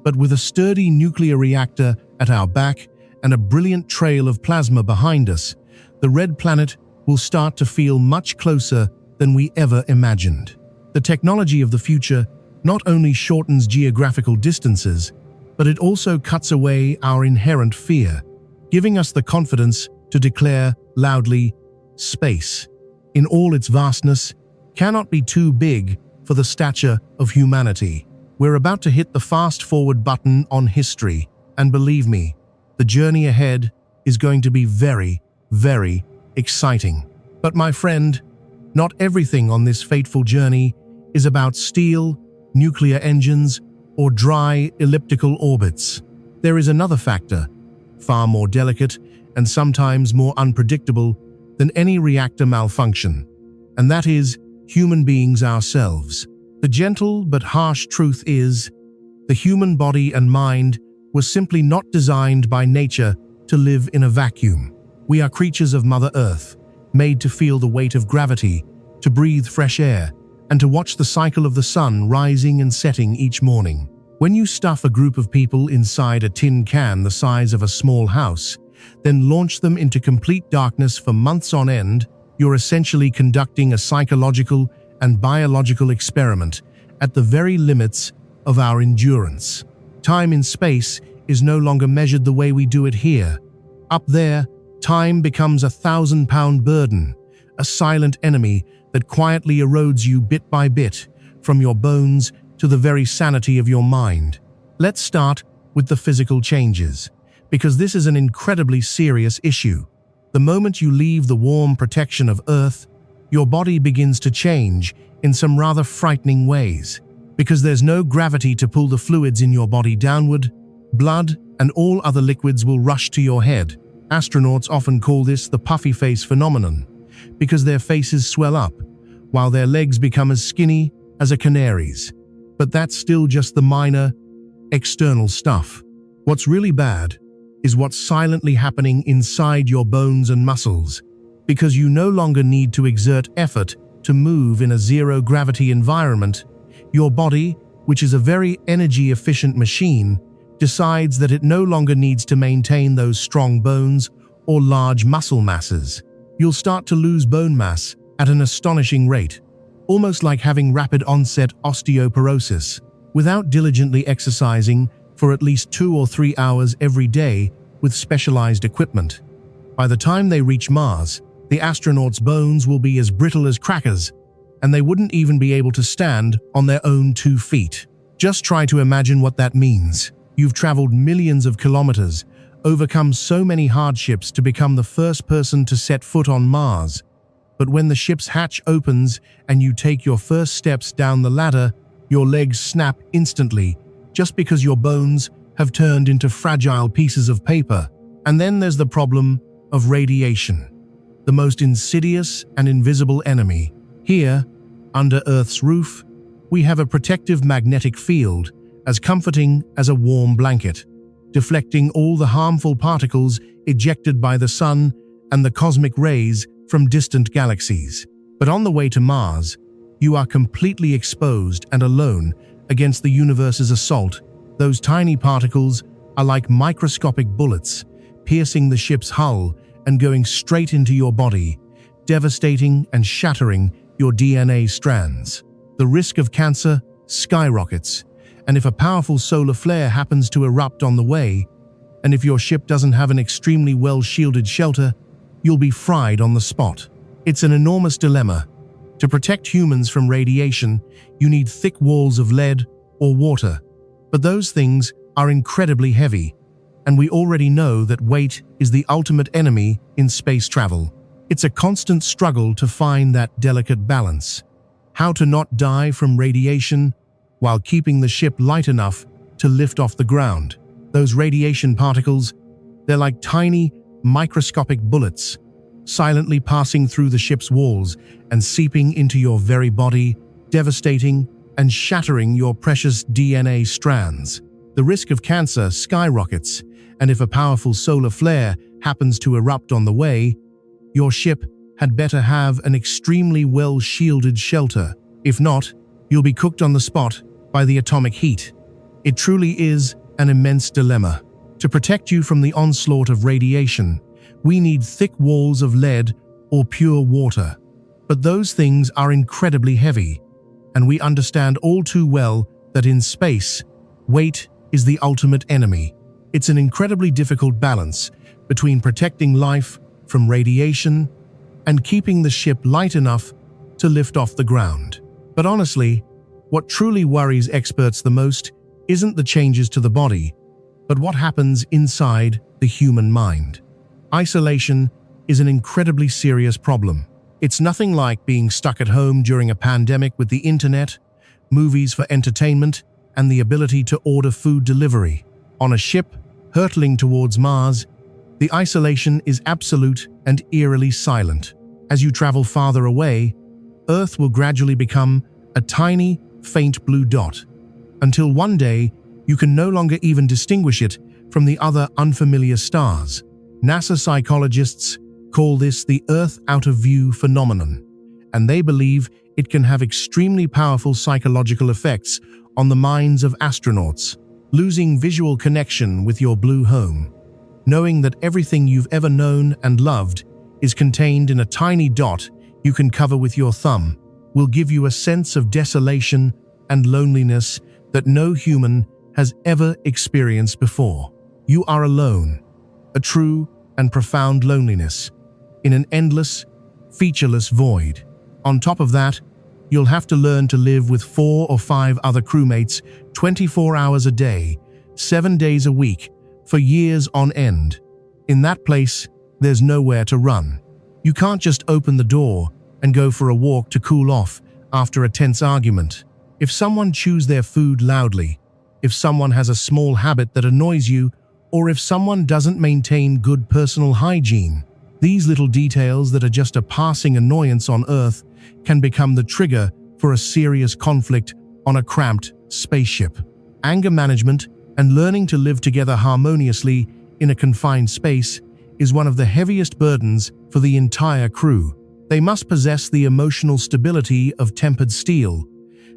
But with a sturdy nuclear reactor at our back and a brilliant trail of plasma behind us, the red planet will start to feel much closer than we ever imagined. The technology of the future not only shortens geographical distances, but it also cuts away our inherent fear, giving us the confidence to declare loudly, space, in all its vastness, cannot be too big for the stature of humanity. We're about to hit the fast-forward button on history, and believe me, the journey ahead is going to be very, very exciting. But my friend, not everything on this fateful journey is about steel, nuclear engines, or dry elliptical orbits. There is another factor, far more delicate and sometimes more unpredictable than any reactor malfunction, and that is human beings ourselves. The gentle but harsh truth is, the human body and mind was simply not designed by nature to live in a vacuum. We are creatures of Mother Earth, made to feel the weight of gravity, to breathe fresh air, and to watch the cycle of the sun rising and setting each morning. When you stuff a group of people inside a tin can the size of a small house, then launch them into complete darkness for months on end, you're essentially conducting a psychological and biological experiment at the very limits of our endurance. Time in space is no longer measured the way we do it here. Up there, time becomes a 1,000-pound burden, a silent enemy that quietly erodes you bit by bit, from your bones to the very sanity of your mind. Let's start with the physical changes, because this is an incredibly serious issue. The moment you leave the warm protection of Earth, your body begins to change in some rather frightening ways. Because there's no gravity to pull the fluids in your body downward, blood and all other liquids will rush to your head. Astronauts often call this the puffy face phenomenon, because their faces swell up, while their legs become as skinny as a canary's. But that's still just the minor, external stuff. What's really bad is what's silently happening inside your bones and muscles, because you no longer need to exert effort to move in a zero-gravity environment. Your body, which is a very energy-efficient machine, decides that it no longer needs to maintain those strong bones or large muscle masses. You'll start to lose bone mass at an astonishing rate, almost like having rapid-onset osteoporosis, without diligently exercising for at least 2 or 3 hours every day with specialized equipment. By the time they reach Mars, the astronauts' bones will be as brittle as crackers, and they wouldn't even be able to stand on their own 2 feet. Just try to imagine what that means. You've traveled millions of kilometers, overcome so many hardships to become the first person to set foot on Mars. But when the ship's hatch opens and you take your first steps down the ladder, your legs snap instantly, just because your bones have turned into fragile pieces of paper. And then there's the problem of radiation, the most insidious and invisible enemy. Here, under Earth's roof, we have a protective magnetic field, as comforting as a warm blanket, deflecting all the harmful particles ejected by the sun and the cosmic rays from distant galaxies. But on the way to Mars, you are completely exposed and alone against the universe's assault. Those tiny particles are like microscopic bullets, piercing the ship's hull and going straight into your body, devastating and shattering your DNA strands. The risk of cancer skyrockets, and if a powerful solar flare happens to erupt on the way, and if your ship doesn't have an extremely well-shielded shelter, you'll be fried on the spot. It's an enormous dilemma. To protect humans from radiation, you need thick walls of lead or water, but those things are incredibly heavy, and we already know that weight is the ultimate enemy in space travel. It's a constant struggle to find that delicate balance. How to not die from radiation while keeping the ship light enough to lift off the ground. Those radiation particles, they're like tiny, microscopic bullets, silently passing through the ship's walls and seeping into your very body, devastating and shattering your precious DNA strands. The risk of cancer skyrockets, and if a powerful solar flare happens to erupt on the way, your ship had better have an extremely well-shielded shelter. If not, you'll be cooked on the spot by the atomic heat. It truly is an immense dilemma. To protect you from the onslaught of radiation, we need thick walls of lead or pure water. But those things are incredibly heavy, and we understand all too well that in space, weight is the ultimate enemy. It's an incredibly difficult balance between protecting life from radiation and keeping the ship light enough to lift off the ground. But honestly, what truly worries experts the most isn't the changes to the body, but what happens inside the human mind. Isolation is an incredibly serious problem. It's nothing like being stuck at home during a pandemic with the internet, movies for entertainment, and the ability to order food delivery. On a ship hurtling towards Mars, the isolation is absolute and eerily silent. As you travel farther away, Earth will gradually become a tiny, faint blue dot, until one day you can no longer even distinguish it from the other unfamiliar stars. NASA psychologists call this the Earth out of view phenomenon, and they believe it can have extremely powerful psychological effects on the minds of astronauts. Losing visual connection with your blue home. Knowing that everything you've ever known and loved is contained in a tiny dot you can cover with your thumb will give you a sense of desolation and loneliness that no human has ever experienced before. You are alone, a true and profound loneliness, in an endless, featureless void. On top of that, you'll have to learn to live with 4 or 5 other crewmates 24 hours a day, 7 days a week, for years on end. In that place, there's nowhere to run. You can't just open the door and go for a walk to cool off after a tense argument. If someone chews their food loudly, if someone has a small habit that annoys you, or if someone doesn't maintain good personal hygiene, these little details that are just a passing annoyance on Earth can become the trigger for a serious conflict on a cramped spaceship. Anger management and learning to live together harmoniously in a confined space is one of the heaviest burdens for the entire crew. They must possess the emotional stability of tempered steel,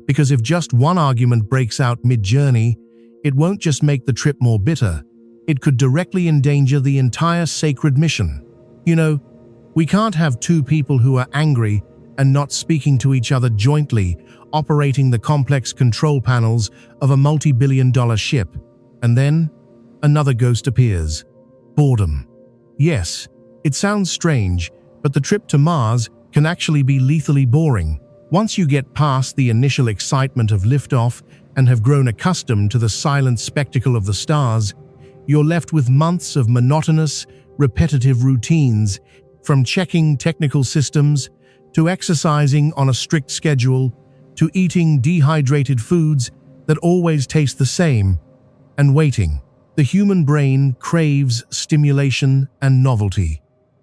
because if just one argument breaks out mid-journey, it won't just make the trip more bitter, it could directly endanger the entire sacred mission. You know, we can't have 2 people who are angry and not speaking to each other jointly, operating the complex control panels of a multi-billion-dollar ship. And then, another ghost appears. Boredom. Yes, it sounds strange, but the trip to Mars can actually be lethally boring. Once you get past the initial excitement of liftoff and have grown accustomed to the silent spectacle of the stars, you're left with months of monotonous, repetitive routines, from checking technical systems, to exercising on a strict schedule, to eating dehydrated foods that always taste the same, and waiting. The human brain craves stimulation and novelty.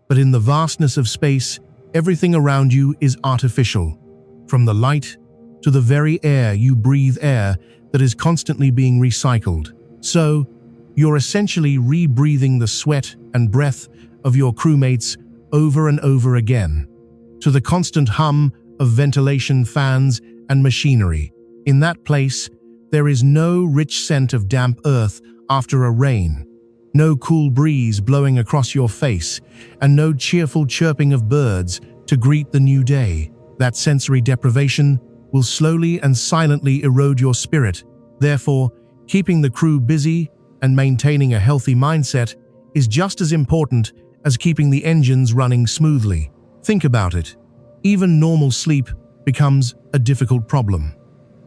But in the vastness of space, everything around you is artificial. From the light to the very air you breathe, air that is constantly being recycled. So, you're essentially rebreathing the sweat and breath of your crewmates over and over again, to the constant hum of ventilation fans and machinery. In that place, there is no rich scent of damp earth after a rain, no cool breeze blowing across your face, and no cheerful chirping of birds to greet the new day. That sensory deprivation will slowly and silently erode your spirit. Therefore, keeping the crew busy and maintaining a healthy mindset is just as important as keeping the engines running smoothly. Think about it. Even normal sleep becomes a difficult problem.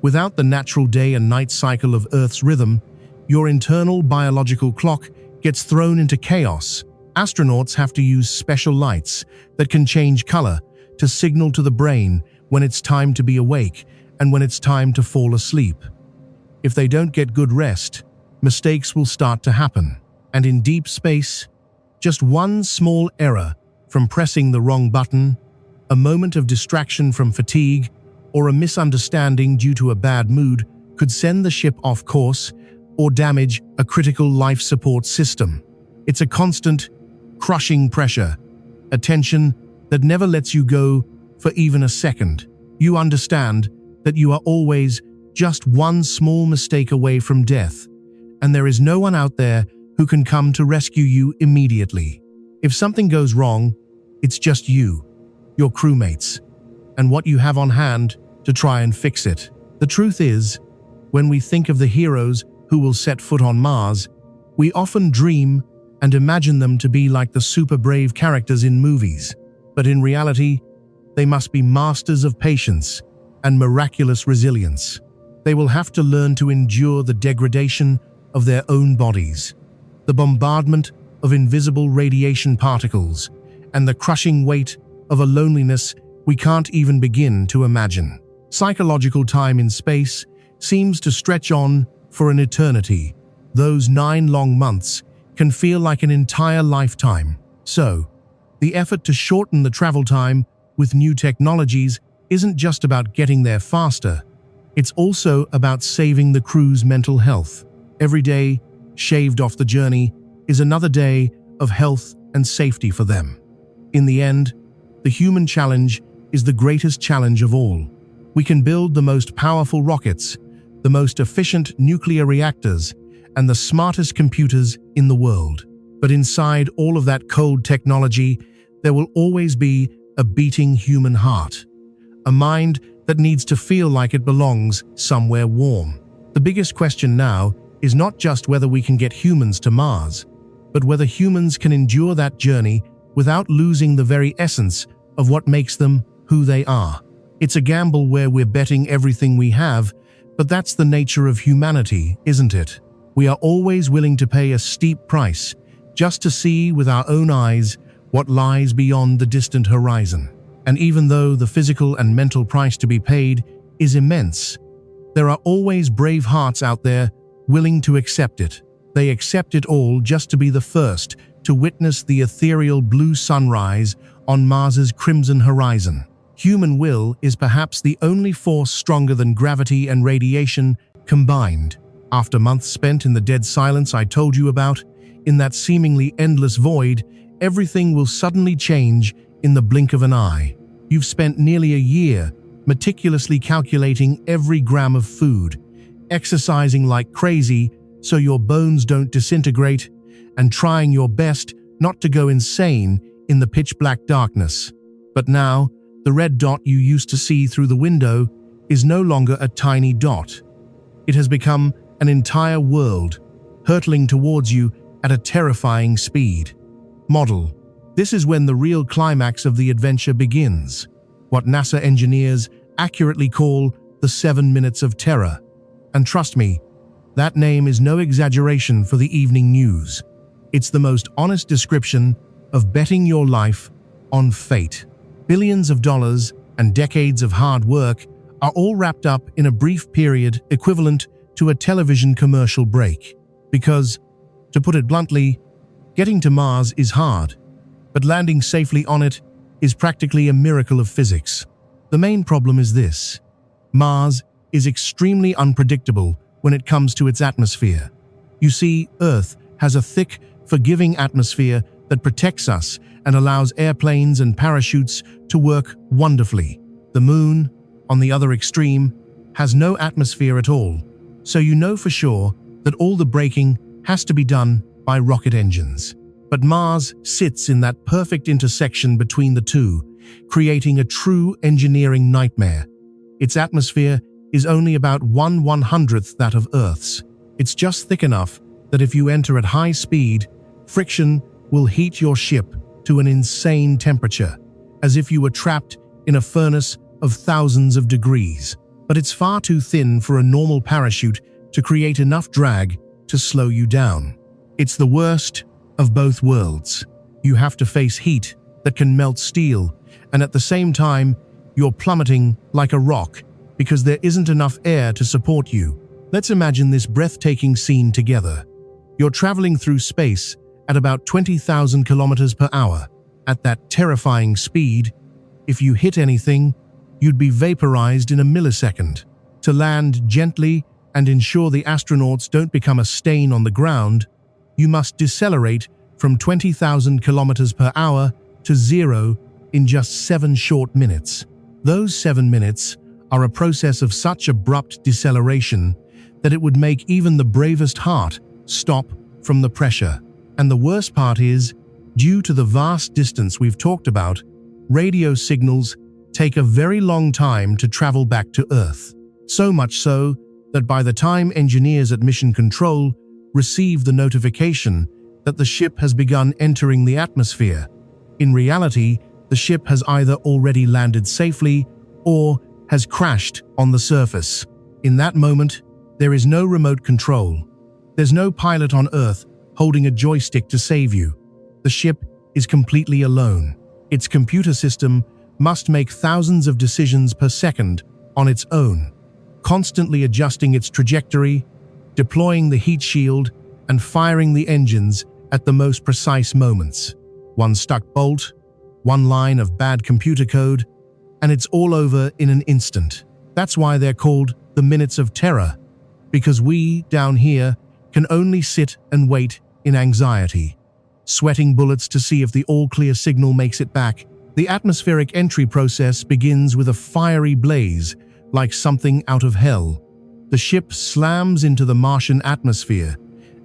Without the natural day and night cycle of Earth's rhythm, your internal biological clock gets thrown into chaos. Astronauts have to use special lights that can change color to signal to the brain when it's time to be awake and when it's time to fall asleep. If they don't get good rest, mistakes will start to happen. And in deep space, just one small error from pressing the wrong button, a moment of distraction from fatigue, or a misunderstanding due to a bad mood could send the ship off course or damage a critical life support system. It's a constant, crushing pressure, a tension that never lets you go for even a second. You understand that you are always just one small mistake away from death, and there is no one out there who can come to rescue you immediately. If something goes wrong, it's just you, your crewmates, and what you have on hand to try and fix it. The truth is, when we think of the heroes who will set foot on Mars, we often dream and imagine them to be like the super brave characters in movies. But in reality, they must be masters of patience and miraculous resilience. They will have to learn to endure the degradation of their own bodies, the bombardment of invisible radiation particles, and the crushing weight of a loneliness we can't even begin to imagine. Psychological time in space seems to stretch on for an eternity. Those 9 long months can feel like an entire lifetime. So, the effort to shorten the travel time with new technologies isn't just about getting there faster. It's also about saving the crew's mental health. Every day shaved off the journey is another day of health and safety for them. In the end, the human challenge is the greatest challenge of all. We can build the most powerful rockets, the most efficient nuclear reactors, and the smartest computers in the world. But inside all of that cold technology, there will always be a beating human heart, a mind that needs to feel like it belongs somewhere warm. The biggest question now is not just whether we can get humans to Mars, but whether humans can endure that journey without losing the very essence of what makes them who they are. It's a gamble where we're betting everything we have, but that's the nature of humanity, isn't it? We are always willing to pay a steep price just to see with our own eyes what lies beyond the distant horizon. And even though the physical and mental price to be paid is immense, there are always brave hearts out there willing to accept it. They accept it all just to be the first to witness the ethereal blue sunrise on Mars's crimson horizon. Human will is perhaps the only force stronger than gravity and radiation combined. After months spent in the dead silence I told you about, in that seemingly endless void, everything will suddenly change in the blink of an eye. You've spent nearly a year meticulously calculating every gram of food, exercising like crazy so your bones don't disintegrate, and trying your best not to go insane in the pitch-black darkness. But now, the red dot you used to see through the window is no longer a tiny dot. It has become an entire world, hurtling towards you at a terrifying speed. Model. This is when the real climax of the adventure begins, what NASA engineers accurately call the 7 minutes of terror. And trust me, that name is no exaggeration for the evening news. It's the most honest description of betting your life on fate. Billions of dollars and decades of hard work are all wrapped up in a brief period equivalent to a television commercial break. Because, to put it bluntly, getting to Mars is hard, but landing safely on it is practically a miracle of physics. The main problem is this: Mars is extremely unpredictable when it comes to its atmosphere. You see, Earth has a thick, forgiving atmosphere that protects us and allows airplanes and parachutes to work wonderfully. The Moon, on the other extreme, has no atmosphere at all, so you know for sure that all the braking has to be done by rocket engines. But Mars sits in that perfect intersection between the two, creating a true engineering nightmare. Its atmosphere is only about 1/100th that of Earth's. It's just thick enough that if you enter at high speed, friction will heat your ship to an insane temperature, as if you were trapped in a furnace of thousands of degrees. But it's far too thin for a normal parachute to create enough drag to slow you down. It's the worst of both worlds. You have to face heat that can melt steel, and at the same time, you're plummeting like a rock because there isn't enough air to support you. Let's imagine this breathtaking scene together. You're traveling through space at about 20,000 kilometers per hour. At that terrifying speed, if you hit anything, you'd be vaporized in a millisecond. To land gently and ensure the astronauts don't become a stain on the ground, you must decelerate from 20,000 kilometers per hour to 0 in just 7 short minutes. Those 7 minutes are a process of such abrupt deceleration that it would make even the bravest heart stop from the pressure. And the worst part is, due to the vast distance we've talked about, radio signals take a very long time to travel back to Earth. So much so that by the time engineers at Mission Control receive the notification that the ship has begun entering the atmosphere, in reality, the ship has either already landed safely or has crashed on the surface. In that moment, there is no remote control. There's no pilot on Earth holding a joystick to save you. The ship is completely alone. Its computer system must make thousands of decisions per second on its own, constantly adjusting its trajectory, deploying the heat shield, and firing the engines at the most precise moments. One stuck bolt, one line of bad computer code, and it's all over in an instant. That's why they're called the minutes of terror, because we, down here, can only sit and wait in anxiety, sweating bullets to see if the all-clear signal makes it back. The atmospheric entry process begins with a fiery blaze, like something out of hell. The ship slams into the Martian atmosphere,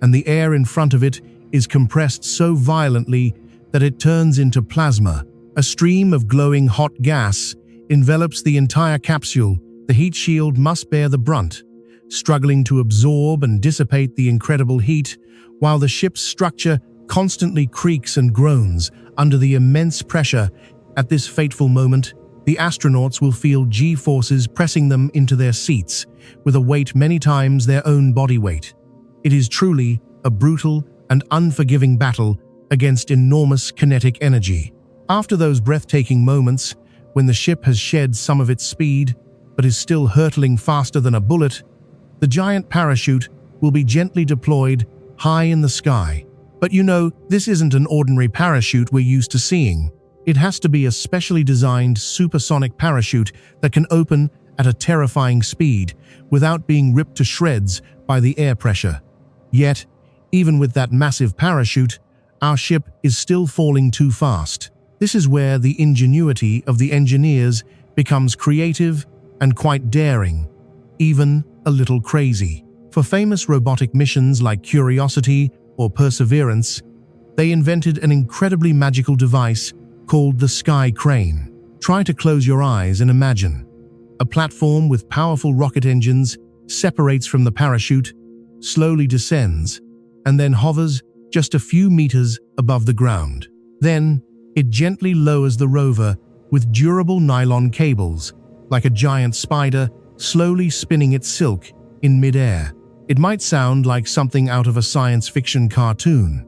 and the air in front of it is compressed so violently that it turns into plasma. A stream of glowing hot gas envelops the entire capsule. The heat shield must bear the brunt, struggling to absorb and dissipate the incredible heat, while the ship's structure constantly creaks and groans under the immense pressure. At this fateful moment, the astronauts will feel G-forces pressing them into their seats, with a weight many times their own body weight. It is truly a brutal and unforgiving battle against enormous kinetic energy. After those breathtaking moments, when the ship has shed some of its speed, but is still hurtling faster than a bullet, the giant parachute will be gently deployed high in the sky. But you know, this isn't an ordinary parachute we're used to seeing. It has to be a specially designed supersonic parachute that can open at a terrifying speed without being ripped to shreds by the air pressure. Yet, even with that massive parachute, our ship is still falling too fast. This is where the ingenuity of the engineers becomes creative and quite daring, even a little crazy. For famous robotic missions like Curiosity or Perseverance, they invented an incredibly magical device called the Sky Crane. Try to close your eyes and imagine. A platform with powerful rocket engines separates from the parachute, slowly descends, and then hovers just a few meters above the ground. Then, it gently lowers the rover with durable nylon cables, like a giant spider slowly spinning its silk in midair. It might sound like something out of a science fiction cartoon,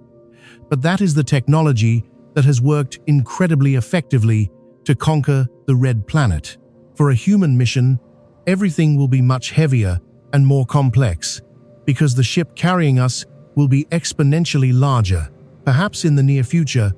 but that is the technology that has worked incredibly effectively to conquer the Red Planet. For a human mission, everything will be much heavier and more complex, because the ship carrying us will be exponentially larger. Perhaps in the near future,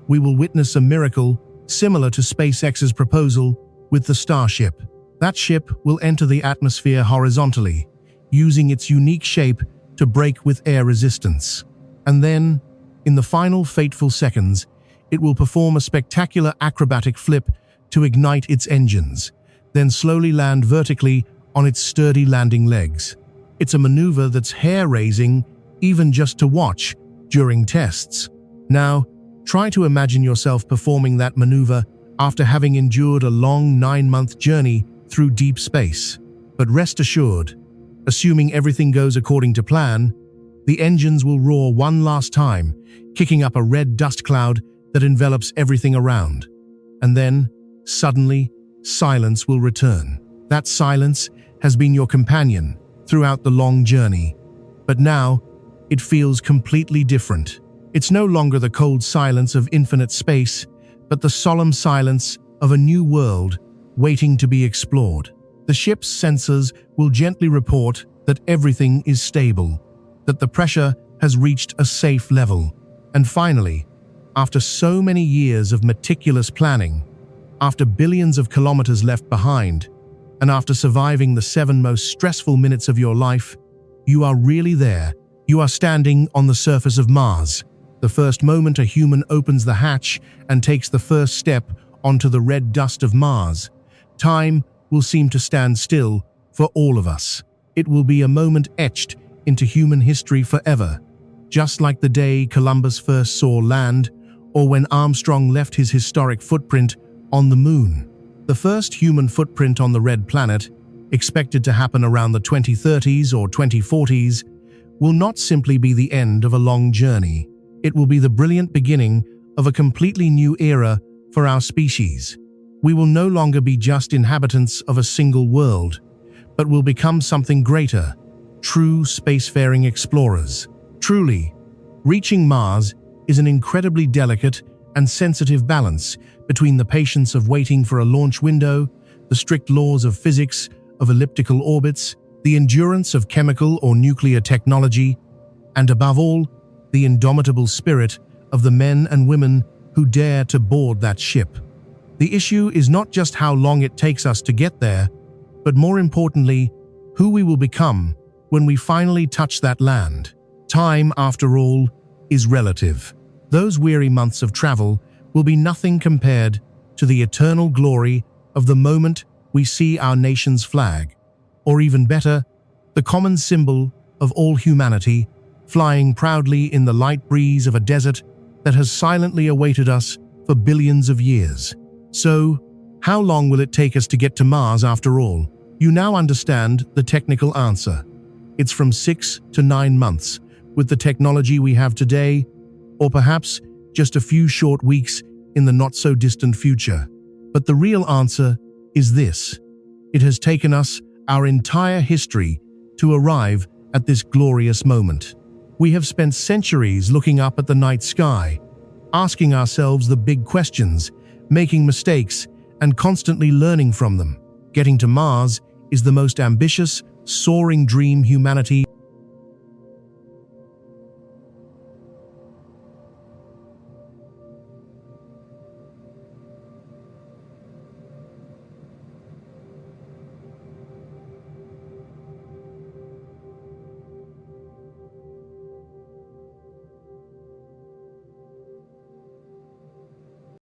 we will witness a miracle similar to SpaceX's proposal with the Starship. That ship will enter the atmosphere horizontally, using its unique shape to break with air resistance. And then, in the final fateful seconds, it will perform a spectacular acrobatic flip to ignite its engines, then slowly land vertically on its sturdy landing legs. It's a maneuver that's hair-raising even just to watch during tests. Now, try to imagine yourself performing that maneuver after having endured a long 9-month journey through deep space. But rest assured, assuming everything goes according to plan, the engines will roar one last time, kicking up a red dust cloud that envelops everything around. And then, suddenly, silence will return. That silence has been your companion throughout the long journey. But now, it feels completely different. It's no longer the cold silence of infinite space, but the solemn silence of a new world waiting to be explored. The ship's sensors will gently report that everything is stable, that the pressure has reached a safe level. And finally, after so many years of meticulous planning, after billions of kilometers left behind, and after surviving the 7 most stressful minutes of your life, you are really there. You are standing on the surface of Mars. The first moment a human opens the hatch and takes the first step onto the red dust of Mars, time will seem to stand still for all of us. It will be a moment etched into human history forever, just like the day Columbus first saw land, or when Armstrong left his historic footprint on the moon. The first human footprint on the red planet, expected to happen around the 2030s or 2040s, will not simply be the end of a long journey. It will be the brilliant beginning of a completely new era for our species. We will no longer be just inhabitants of a single world, but will become something greater, true spacefaring explorers. Truly, reaching Mars is an incredibly delicate and sensitive balance between the patience of waiting for a launch window, the strict laws of physics of elliptical orbits, the endurance of chemical or nuclear technology, and above all, the indomitable spirit of the men and women who dare to board that ship. The issue is not just how long it takes us to get there, but more importantly, who we will become when we finally touch that land. Time, after all, is relative. Those weary months of travel will be nothing compared to the eternal glory of the moment we see our nation's flag, or even better, the common symbol of all humanity, flying proudly in the light breeze of a desert that has silently awaited us for billions of years. So, how long will it take us to get to Mars after all? You now understand the technical answer. It's from 6 to 9 months, with the technology we have today, or perhaps just a few short weeks in the not-so-distant future. But the real answer is this. It has taken us our entire history to arrive at this glorious moment. We have spent centuries looking up at the night sky, asking ourselves the big questions, making mistakes, and constantly learning from them. Getting to Mars is the most ambitious, soaring dream humanity